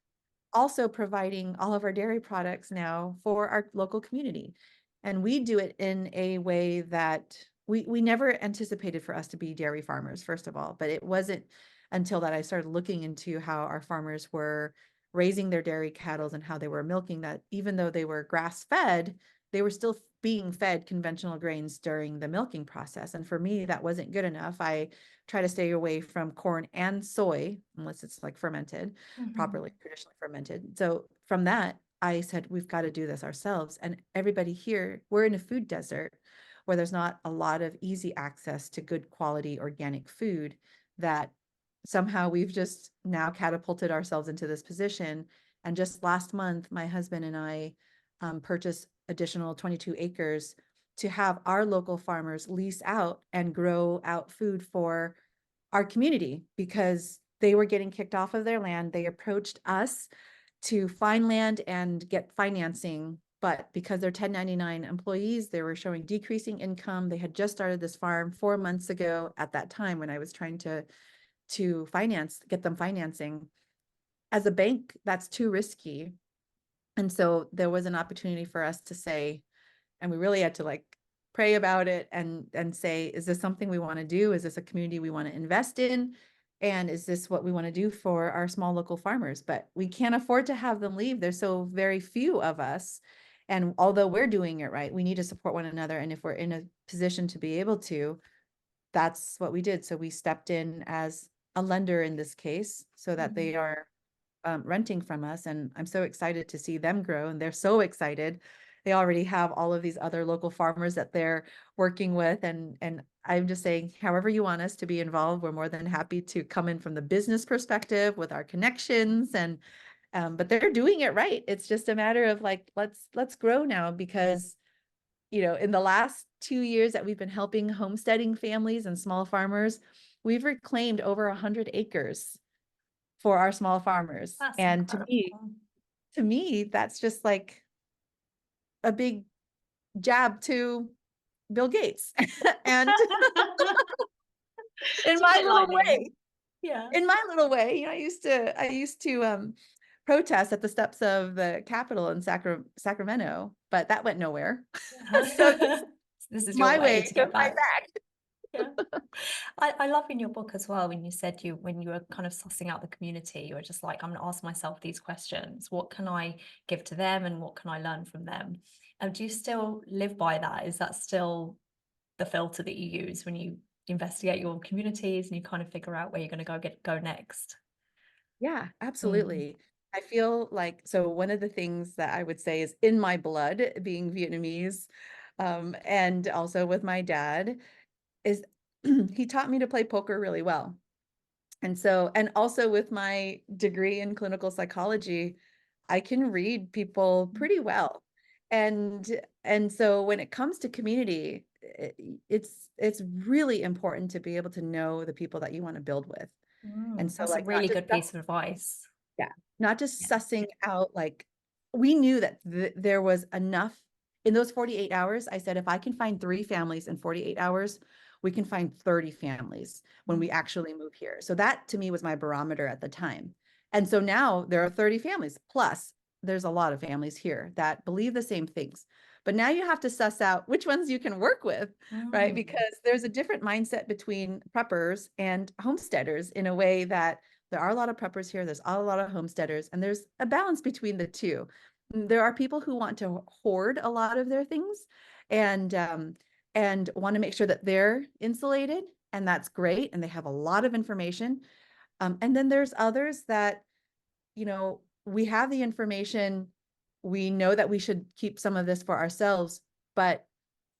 also providing all of our dairy products now for our local community. And we do it in a way that we never anticipated for us to be dairy farmers, first of all, but it wasn't until that I started looking into how our farmers were raising their dairy cattle and how they were milking, that even though they were grass fed, they were still being fed conventional grains during the milking process. And for me, that wasn't good enough. I try to stay away from corn and soy unless it's like fermented, Mhm. properly, traditionally fermented. So from that, I said, we've got to do this ourselves. And everybody here, we're in a food desert where there's not a lot of easy access to good quality organic food, that somehow we've just now catapulted ourselves into this position. And just last month, my husband and I purchased additional 22 acres to have our local farmers lease out and grow out food for our community, because they were getting kicked off of their land. They approached us to find land and get financing, but because they're 1099 employees, they were showing decreasing income. They had just started this farm 4 months ago at that time when I was trying to get them financing. As a bank, that's too risky. And so there was an opportunity for us to say, and we really had to like pray about it and say, is this something we want to do? Is this a community we want to invest in? And is this what we want to do for our small local farmers? But we can't afford to have them leave. There's so very few of us. And although we're doing it right, we need to support one another. And if we're in a position to be able to, that's what we did. So we stepped in as a lender in this case so that they are renting from us. And I'm so excited to see them grow. And they're so excited. They already have all of these other local farmers that they're working with. And I'm just saying, however you want us to be involved, we're more than happy to come in from the business perspective with our connections. And but they're doing it right. It's just a matter of like, let's grow now, because in the last 2 years that we've been helping homesteading families and small farmers, we've reclaimed over 100 acres for our small farmers. That's And incredible. to me, that's just like a big jab to Bill Gates. And in It's a my bit little lightning. way, Yeah. I used to protest at the steps of the Capitol in Sacramento, but that went nowhere. So this is This is your my way way to to get fight back. back. Yeah. I love in your book as well when you said when you were kind of sussing out the community, you were just like, I'm gonna ask myself these questions. What can I give to them and what can I learn from them? And do you still live by that? Is that still the filter that you use when you investigate your communities and you kind of figure out where you're gonna go next? Yeah, Mm. absolutely. I feel like, so one of the things that I would say is in my blood, being Vietnamese, and also with my dad, is he taught me to play poker really well. And so, and also with my degree in clinical psychology, I can read people pretty well. And And so when it comes to community, it's really important to be able to know the people that you want to build with. And so That's a like not really just good piece of advice. yeah, not just Yeah. sussing out like we knew that there was enough in those 48 hours. I said, if I can find 3 families in 48 hours, we can find 30 families when we actually move here. So that to me was my barometer at the time. And so now there are 30 families plus there's a lot of families here that believe the same things. But now you have to suss out which ones you can work with, right? Mm, Because there's a different mindset between preppers and homesteaders in a way that there are a lot of preppers here. There's a lot of homesteaders, and there's a balance between the two. There are people who want to hoard a lot of their things and want to make sure that they're insulated, and that's great. And they have a lot of information. And then there's others that, we have the information. We know that we should keep some of this for ourselves, but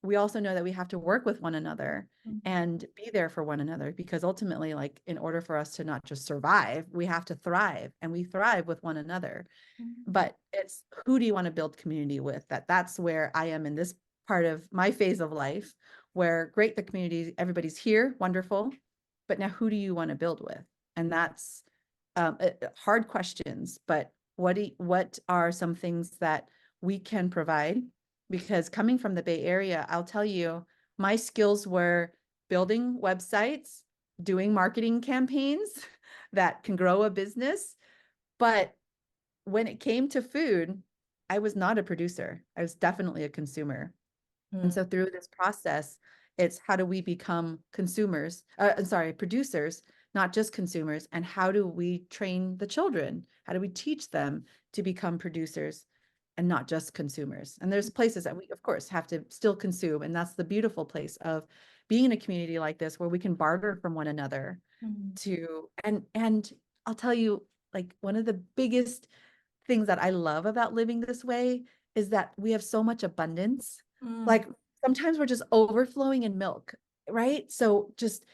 we also know that we have to work with one another mm, and be there for one another because ultimately, like, in order for us to not just survive, we have to thrive, and we thrive with one another. mm, But it's who do you want to build community with? That's where I am in this part of my phase of life, where great, the community, everybody's here, wonderful, but now who do you want to build with? And that's hard questions, but what are some things that we can provide? Because coming from the Bay Area, I'll tell you, my skills were building websites, doing marketing campaigns that can grow a business. But when it came to food, I was not a producer. I was definitely a consumer. And mm, so through this process, it's how do we become consumers, sorry, producers, not just consumers, and how do we train the children? How do we teach them to become producers and not just consumers? And there's places that we, of course, have to still consume. And that's the beautiful place of being in a community like this where we can barter from one another mm, to, and I'll tell you, like one of the biggest things that I love about living this way is that we have so much abundance. mm, Like sometimes we're just overflowing in milk, right? So just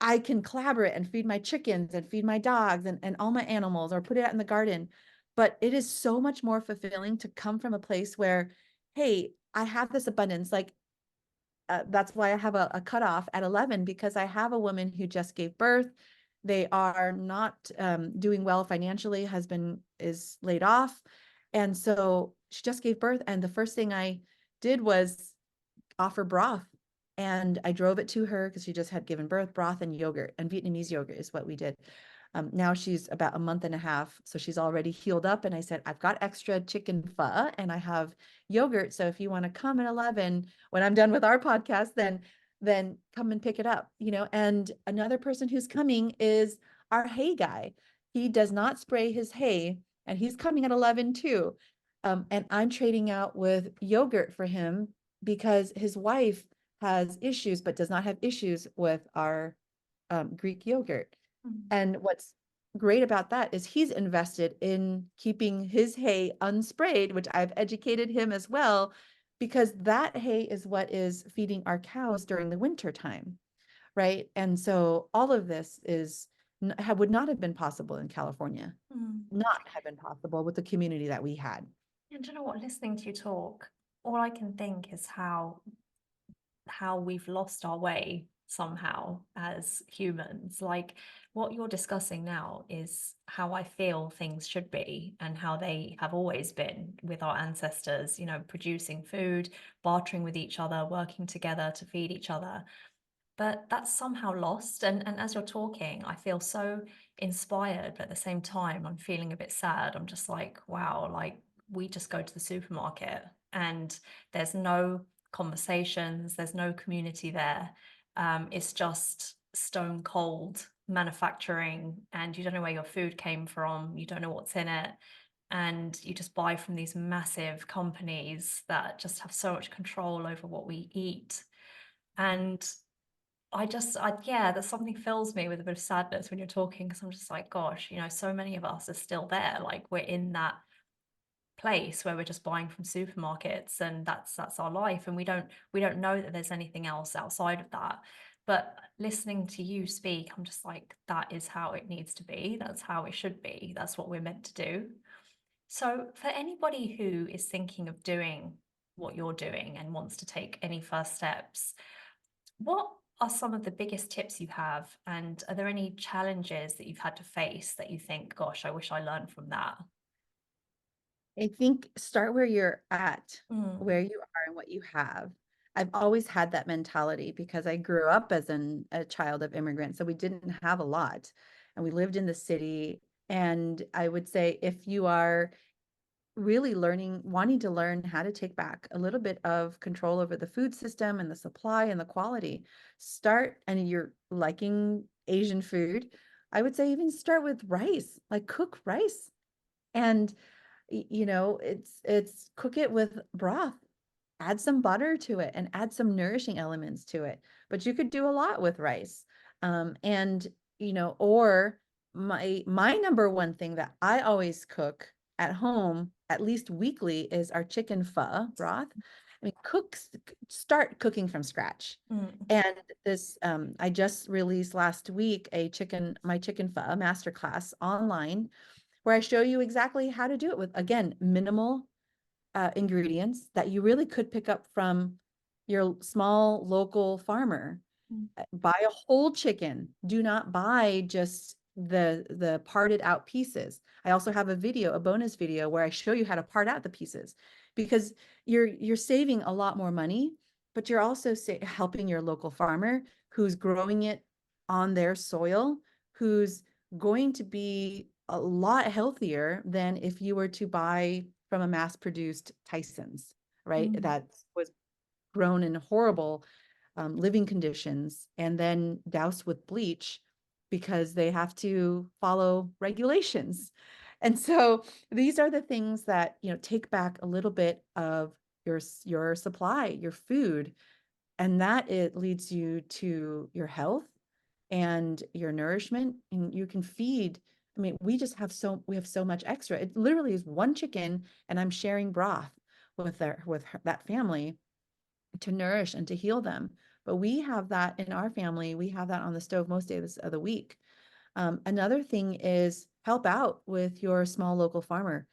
I can collaborate and feed my chickens and feed my dogs and all my animals or put it out in the garden. But it is so much more fulfilling to come from a place where, hey, I have this abundance. Like that's why I have a cutoff at 11 because I have a woman who just gave birth. They are not doing well financially. Husband is laid off. And so she just gave birth. And the first thing I did was offer broth. And I drove it to her because she just had given birth, broth and yogurt, and Vietnamese yogurt is what we did. Now she's about a month and a half, so she's already healed up. And I said, I've got extra chicken pho and I have yogurt. So if you want to come at 11 when I'm done with our podcast, then come and pick it up, And another person who's coming is our hay guy. He does not spray his hay, and he's coming at 11 too. And I'm trading out with yogurt for him because his wife has issues, but does not have issues with our Greek yogurt. mm, And what's great about that is he's invested in keeping his hay unsprayed, which I've educated him as well, because that hay is what is feeding our cows during the winter time, right? And so all of this would not have been possible in California, mm. not have been possible with the community that we had. And do you know what? Listening to you talk, all I can think is how we've lost our way somehow as humans. Like what you're discussing now is how I feel things should be and how they have always been with our ancestors, producing food, bartering with each other, working together to feed each other. But that's somehow lost. And as you're talking, I feel so inspired, but at the same time, I'm feeling a bit sad. I'm just like, wow, like we just go to the supermarket and there's no conversations, there's no community there. It's just stone cold manufacturing, and you don't know where your food came from, you don't know what's in it. And you just buy from these massive companies that just have so much control over what we eat. And yeah, that something fills me with a bit of sadness when you're talking because I'm just like, gosh, so many of us are still there. Like we're in that place where we're just buying from supermarkets and that's our life, and we don't know that there's anything else outside of that. But listening to you speak, I'm just like, that is how it needs to be. That's how it should be. That's what we're meant to do. So for anybody who is thinking of doing what you're doing and wants to take any first steps, what are some of the biggest tips you have? And are there any challenges that you've had to face that you think, gosh, I wish I learned from that? I think start where you're at, Mm, where you are and what you have. I've always had that mentality because I grew up as a child of immigrants, so we didn't have a lot, and we lived in the city. And I would say if you are really wanting to learn how to take back a little bit of control over the food system and the supply and the quality, and you're liking Asian food, I would say even start with rice, like cook rice. And it's cook it with broth, add some butter to it and add some nourishing elements to it. But you could do a lot with rice. And or my number one thing that I always cook at home at least weekly is our chicken pho broth. I mean, start cooking from scratch. mm. And this I just released last week my chicken pho masterclass online where I show you exactly how to do it with, again, minimal ingredients that you really could pick up from your small local farmer. Mm. Buy a whole chicken. Do not buy just the parted out pieces. I also have a bonus video where I show you how to part out the pieces because you're saving a lot more money, but you're also helping your local farmer who's growing it on their soil, who's going to be a lot healthier than if you were to buy from a mass-produced Tyson's, right? Mm. That was grown in horrible living conditions and then doused with bleach because they have to follow regulations. And so these are the things that, take back a little bit of your supply, your food, and that it leads you to your health and your nourishment, and you can feed. I mean, we have so much extra. It literally is one chicken and I'm sharing broth that family to nourish and to heal them. But we have that in our family. We have that on the stove most days of the week. Another thing is help out with your small local farmer.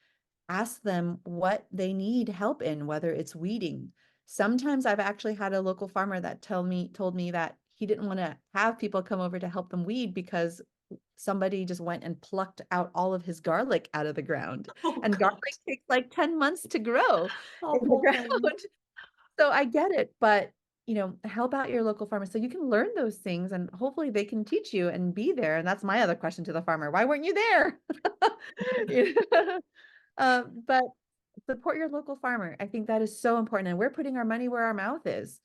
Ask them what they need help in, whether it's weeding. Sometimes I've actually had a local farmer that told me that he didn't want to have people come over to help them weed because somebody just went and plucked out all of his garlic out of the ground. Oh And God. garlic takes like 10 months to grow Oh, in the poor thing. ground. So I get it, but help out your local farmer so you can learn those things and hopefully they can teach you and be there. And that's my other question to the farmer. Why weren't you there? You know? But support your local farmer. I think that is so important. And we're putting our money where our mouth is.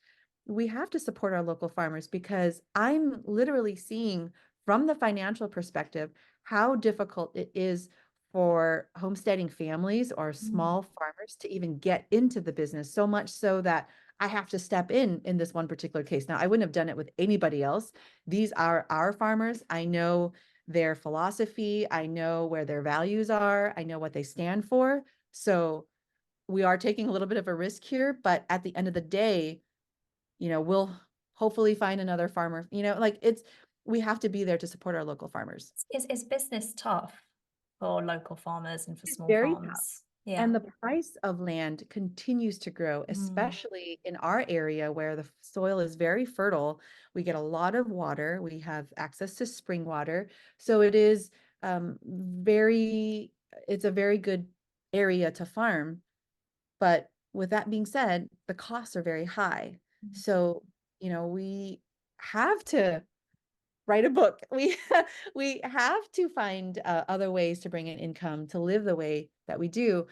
We have to support our local farmers because I'm literally seeing from the financial perspective how difficult it is for homesteading families or Mm. small farmers to even get into the business, so much so that I have to step in this one particular case. Now, I wouldn't have done it with anybody else. These are our farmers. I know their philosophy. I know where their values are. I know what they stand for. So we are taking a little bit of a risk here, but at the end of the day, we'll hopefully find another farmer, we have to be there to support our local farmers. Is business tough for local farmers and for It's small very tough. farms? Yeah. And the price of land continues to grow, Mm. especially in our area where the soil is very fertile. We get a lot of water. We have access to spring water. So it's a very good area to farm. But with that being said, the costs are very high. So, we have to write a book. We have to find other ways to bring in income to live the way that we do.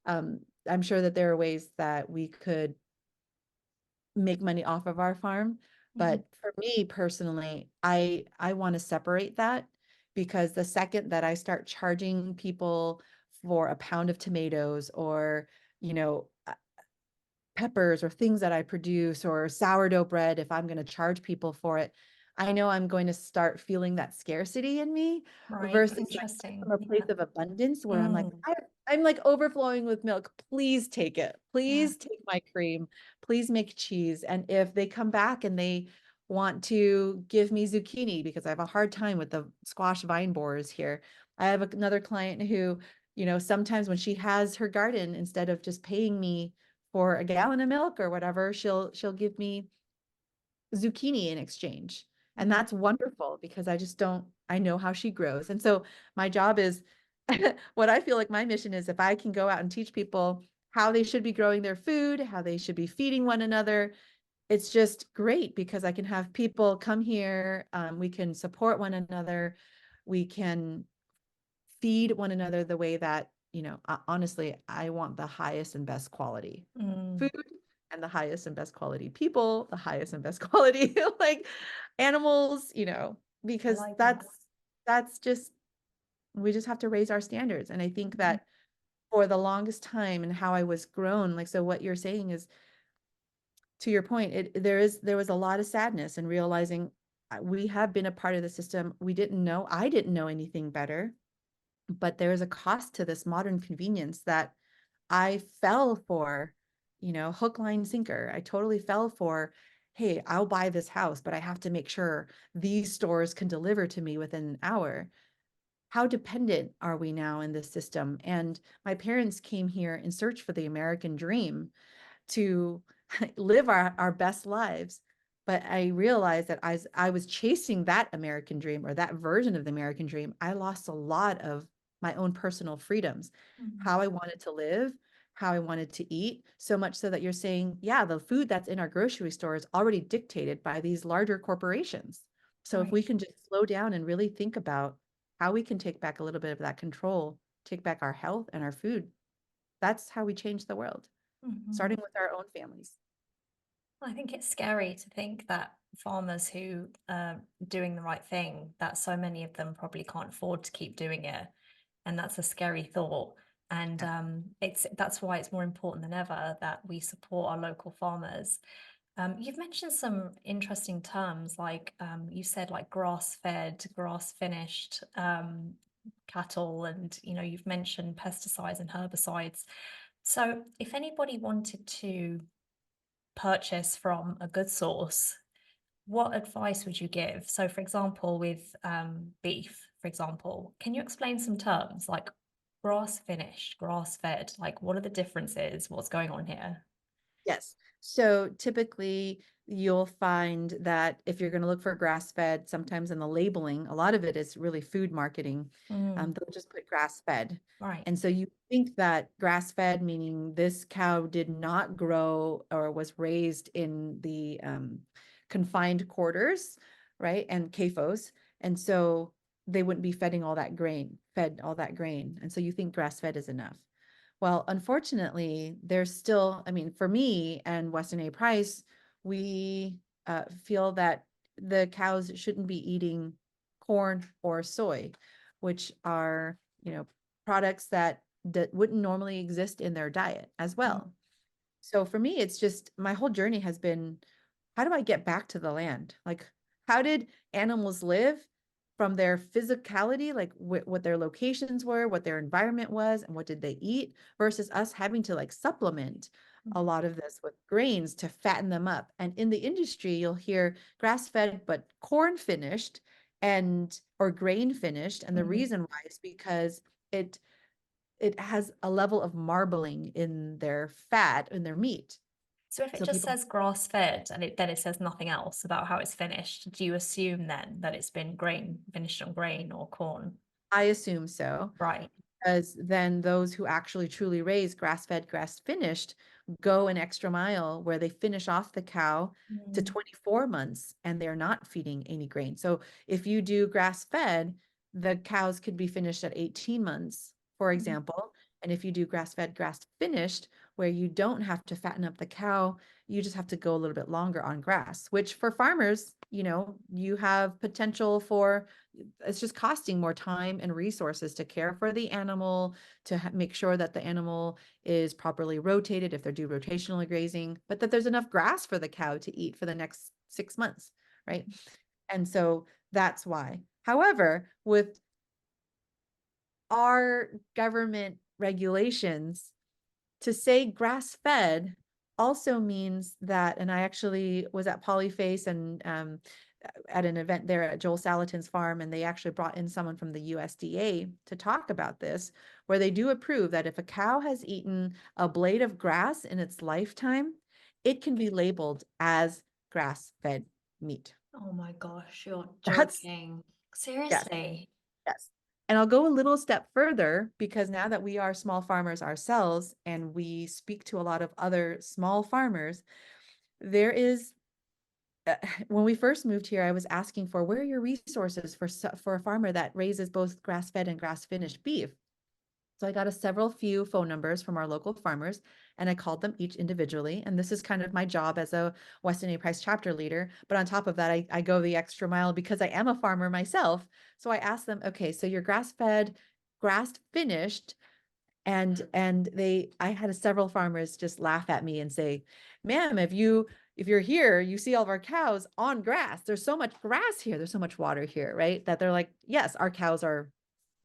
I'm sure that there are ways that we could make money off of our farm, Mhm. but for me personally, I want to separate that because the second that I start charging people for a pound of tomatoes or you know peppers or things that I produce or sourdough bread, if I'm going to charge people for it, I know I'm going to start feeling that scarcity in me Right. versus like Interesting. from a place Yeah. of abundance where I'm like, Mm. I'm like overflowing with milk. Please take it. Yeah. Please take my cream. Please make cheese. And if they come back and they want to give me zucchini because I have a hard time with the squash vine borers here. I have another client who, sometimes when she has her garden, instead of just paying me for a gallon of milk or whatever, she'll give me zucchini in exchange. And Mm. that's wonderful because I know how she grows. And so my job is what I feel like my mission is, if I can go out and teach people how they should be growing their food, how they should be feeding one another, it's just great because I can have people come here. We can support one another. We can feed one another the way that, honestly, I want the highest and best quality Mm. food and the highest and best quality people, the highest and best quality like animals, I because like that. that's just, we just have to raise our standards. And I think Mhm. that for the longest time and how I was grown, like, so what you're saying is, to your point, there was a lot of sadness in realizing we have been a part of the system. I didn't know anything better, but there is a cost to this modern convenience that I fell for, hook, line, sinker. I totally fell for, hey, I'll buy this house, but I have to make sure these stores can deliver to me within an hour. How dependent are we now in this system? And my parents came here in search for the American dream to live our best lives. But I realized that as I was chasing that American dream or that version of the American dream, I lost a lot of my own personal freedoms, Mm. how I wanted to live, how I wanted to eat, so much so that you're saying, yeah, the food that's in our grocery store is already dictated by these larger corporations. So if we Right. can just slow down and really think about how we can take back a little bit of that control, take back our health and our food, that's how we change the world, Mhm. starting with our own families. I think it's scary to think that farmers who are doing the right thing, that so many of them probably can't afford to keep doing it. And that's a scary thought. And Yeah. that's why it's more important than ever that we support our local farmers. You've mentioned some interesting terms, like you said, like grass-fed, grass-finished cattle, and you've mentioned pesticides and herbicides. So, if anybody wanted to purchase from a good source, what advice would you give? So, for example, with beef, for example, can you explain some terms like grass finished, grass fed? Like, what are the differences? What's going on here? Yes. So typically you'll find that if you're going to look for grass fed, sometimes in the labeling, a lot of it is really food marketing. Mm, They'll just put grass fed. right. And so you think that grass fed, meaning this cow did not grow or was raised in the confined quarters, right? And CAFOs. And so they wouldn't be fed all that grain. And so you think grass fed is enough. Well, unfortunately, there's still, I mean, for me and Weston A Price, we feel that the cows shouldn't be eating corn or soy, which are, products that wouldn't normally exist in their diet as Mm, well. So for me, it's just my whole journey has been, how do I get back to the land? Like, how did animals live from their physicality, like what their locations were, what their environment was, and what did they eat, versus us having to like supplement a mm, lot of this with grains to fatten them up. And in the industry, you'll hear grass fed, but corn finished and or grain finished. And the mm. reason why is because it it has a level of marbling in their fat, in their meat. So, if it So just people, says grass fed and then it says nothing else about how it's finished, do you assume then that it's been grain finished on grain or corn? I assume so. Right. Because then those who actually truly raise grass-fed, grass-finished go an extra mile where they finish off the cow to Mm, 24 months and they're not feeding any grain. So if you do grass-fed, the cows could be finished at 18 months, for mm, example. And if you do grass-fed, grass-finished, where you don't have to fatten up the cow, you just have to go a little bit longer on grass, which for farmers, you have potential for, it's just costing more time and resources to care for the animal, to make sure that the animal is properly rotated if they're do rotational grazing, but that there's enough grass for the cow to eat for the next 6 months, right? And so that's why. However, with our government regulations, to say grass fed also means that, and I actually was at Polyface and at an event there at Joel Salatin's farm, and they actually brought in someone from the USDA to talk about this, where they do approve that if a cow has eaten a blade of grass in its lifetime, it can be labeled as grass-fed meat. Oh my gosh, you're That's, joking. yes, Seriously? yes. And I'll go a little step further, because now that we are small farmers ourselves and we speak to a lot of other small farmers, there is when we first moved here, I was asking for, where are your resources for a farmer that raises both grass-fed and grass-finished beef? So I got several few phone numbers from our local farmers, and I called them each individually. And this is kind of my job as a Weston A Price chapter leader. But on top of that, I go the extra mile because I am a farmer myself. So I asked them, okay, so you're grass-fed, grass-finished, and I had several farmers just laugh at me and say, ma'am, if you're here, you see all of our cows on grass. There's so much grass here. There's so much water here, right? That they're like, yes, our cows are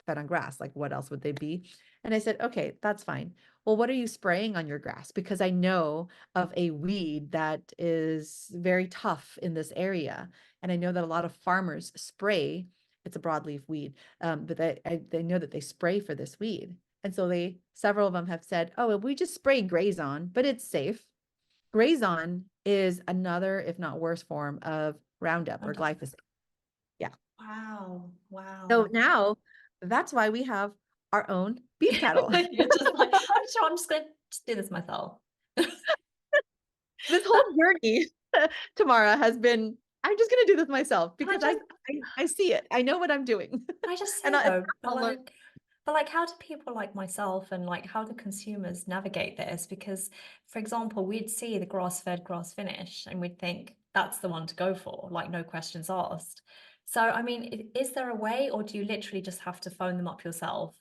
fed on grass. Like, what else would they be? And I said, okay, that's fine. Well, what are you spraying on your grass? Because I know of a weed that is very tough in this area. And I know that a lot of farmers spray, it's a broadleaf weed, but they know that they spray for this weed. And so several of them have said, oh, well, we just spray Grazon, but it's safe. Grazon is another, if not worse, form of Roundup or glyphosate. Yeah. Wow. So Wow. now that's why we have our own beef cattle. You're just like, I'm sure I'm just gonna just do this myself. This whole journey, Tamara, has been, I'm just going to do this myself Can I because just I see it. I know what I'm doing. can I just And say though, I'll learn. but like how do people like myself and like how do consumers navigate this? Because for example, we'd see the grass-fed, grass-finished, and we'd think that's the one to go for, like no questions asked. So I mean, is there a way, or do you literally just have to phone them up yourself?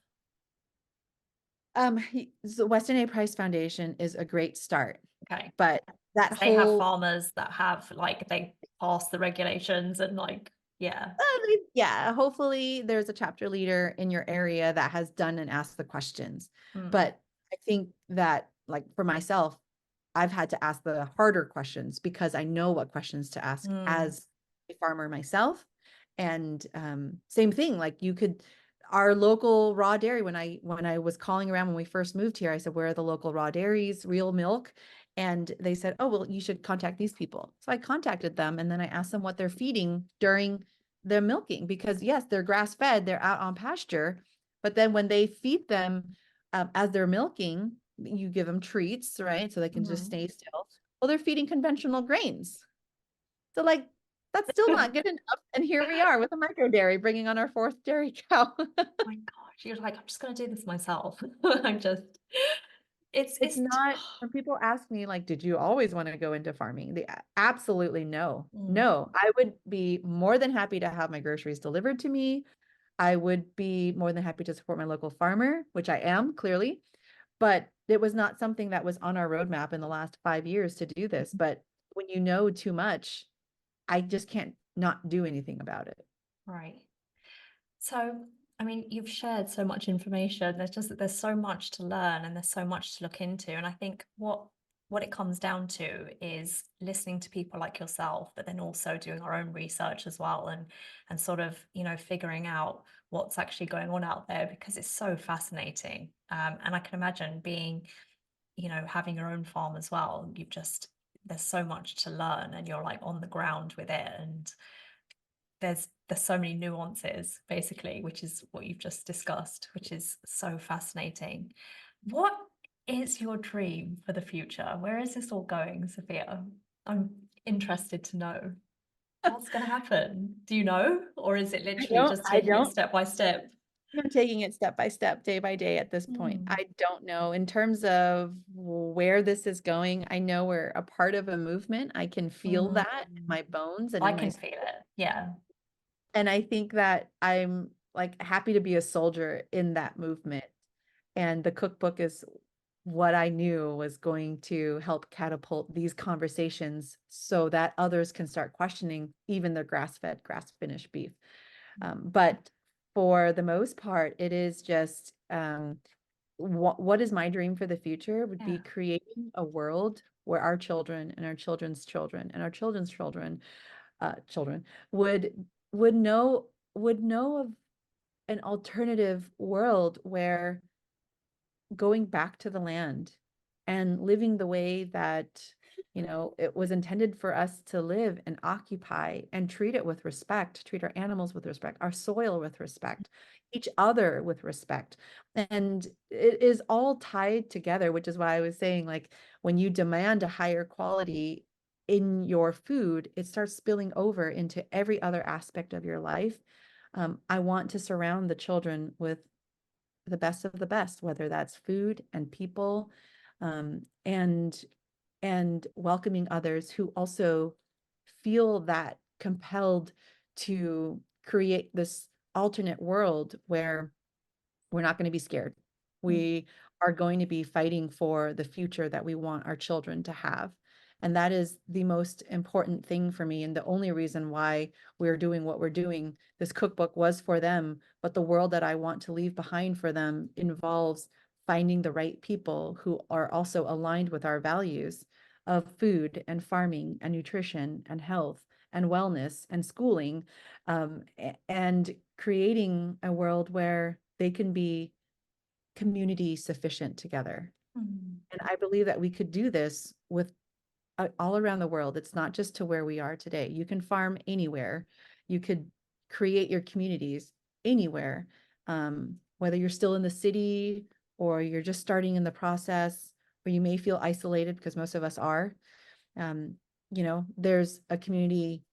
The Weston A Price Foundation is a great start, Okay. but that Because they have whole farmers that have like they pass the regulations and like yeah. yeah, hopefully there's a chapter leader in your area that has done and asked the questions. Mm, But I think that, like, for myself, I've had to ask the harder questions because I know what questions to ask mm, as a farmer myself. And same thing, like our local raw dairy, when I was calling around when we first moved here, I said, where are the local raw dairies, real milk? And they said, oh, well, you should contact these people. So I contacted them, and then I asked them what they're feeding during their milking, because yes, they're grass fed, they're out on pasture, but then when they feed them as they're milking, you give them treats, right? So they can just mm. stay still. Well, they're feeding conventional grains. So, like, that's still not good enough. And here we are with a micro dairy bringing on our fourth dairy cow. My gosh, you're like, I'm just gonna do this myself. I'm just It's not, when people ask me, like, did you always want to go into farming? Absolutely no. mm, No, I would be more than happy to have my groceries delivered to me. I would be more than happy to support my local farmer, which I am clearly, but it was not something that was on our roadmap in the last 5 years to do this. But when you know too much, I just can't not do anything about it. right. So, I mean, you've shared so much information. There's so much to learn and there's so much to look into. And I think what it comes down to is listening to people like yourself, but then also doing our own research as well and sort of, you know, figuring out what's actually going on out there because it's so fascinating. And I can imagine being, you know, having your own farm as well. There's so much to learn and you're like on the ground with it and there's so many nuances basically, which is what you've just discussed, which is so fascinating. What is your dream for the future? Where is this all going, Sophia? I'm interested to know. What's going to happen? Do you know? Or is it I literally don't, just I taking it don't, step by step? I'm taking it step by step, day by day at this point. Hmm. I don't know. In terms of where this is going, I know we're a part of a movement. I can feel Mm. that in my bones and I in my can feel soul. it. Yeah. And I think that I'm, like, happy to be a soldier in that movement. And the cookbook is what I knew was going to help catapult these conversations so that others can start questioning even their grass-fed, grass-finished beef. But for the most part, it is just what is my dream for the future would be Yeah. creating a world where our children and our children's children and our children's children children would know of an alternative world where going back to the land and living the way that it was intended for us to live and occupy, and treat it with respect, treat our animals with respect, our soil with respect, each other with respect. And it is all tied together, which is why I was saying, like, when you demand a higher quality in your food, it starts spilling over into every other aspect of your life. I want to surround the children with the best of the best, whether that's food and people, and welcoming others who also feel that compelled to create this alternate world where we're not going to be scared. Mm. We are going to be fighting for the future that we want our children to have. And that is the most important thing for me. And the only reason why we're doing what we're doing, this cookbook was for them. But the world that I want to leave behind for them involves finding the right people who are also aligned with our values of food and farming and nutrition and health and wellness and schooling, and creating a world where they can be community sufficient together. Mm. And I believe that we could do this with all around the world. It's not just to where we are today. You can farm anywhere. You could create your communities anywhere, whether you're still in the city or you're just starting in the process, or you may feel isolated, because most of us are. Um, there's a community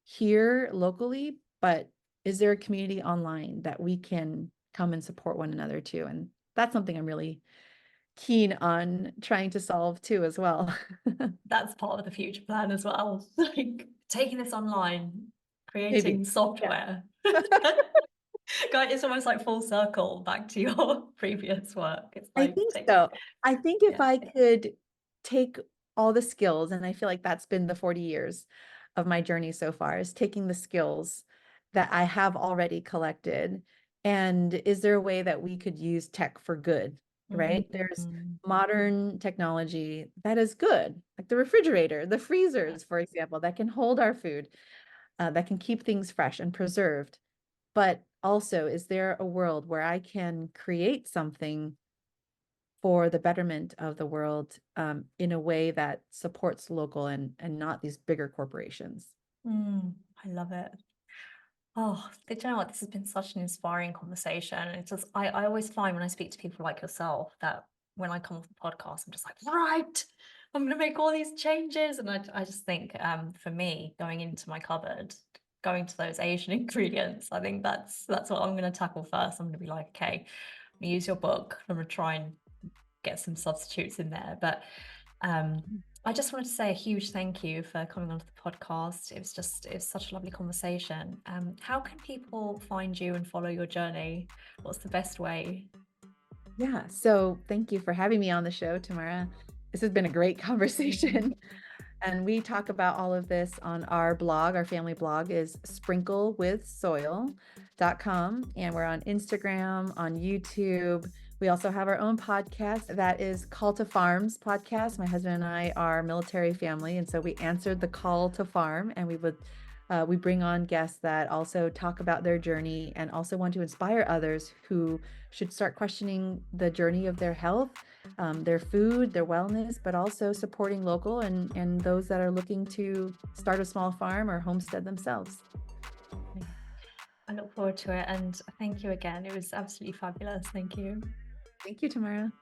here locally, but is there a community online that we can come and support one another too? And that's something I'm really keen on trying to solve too as well. That's part of the future plan as well. Like taking this online, Maybe. creating Yeah. software. Guys, it's almost like full circle back to your previous work. It's I like think so. I think if yeah. I could take all the skills, and I feel like that's been the 40 years of my journey so far, is taking the skills that I have already collected. And is there a way that we could use tech for good, right? There's Mm. modern technology that is good, like the refrigerator, the freezers, for example, that can hold our food, that can keep things fresh and preserved. But also, is there a world where I can create something for the betterment of the world, in a way that supports local and not these bigger corporations? I love it. Oh, do you know what? This has been such an inspiring conversation. It's just, I always find when I speak to people like yourself that when I come off the podcast, I'm just like, right, I'm going to make all these changes. And I just think, for me, going into my cupboard, going to those Asian ingredients, I think that's what I'm going to tackle first. I'm going to be like, okay, I'm going to use your book. I'm going to try and get some substitutes in there. But I just wanted to say a huge thank you for coming onto the podcast. It was such a lovely conversation. How can people find you and follow your journey? What's the best way? Yeah. So thank you for having me on the show, Tamara. This has been a great conversation. And we talk about all of this on our blog. Our family blog is sprinklewithsoil.com. And we're on Instagram, on YouTube. We also have our own podcast that is Call to Farms podcast. My husband and I are a military family. And so we answered the call to farm, and we bring on guests that also talk about their journey and also want to inspire others who should start questioning the journey of their health, their food, their wellness, but also supporting local and those that are looking to start a small farm or homestead themselves. I look forward to it, and thank you again. It was absolutely fabulous. Thank you. Thank you, Tamara.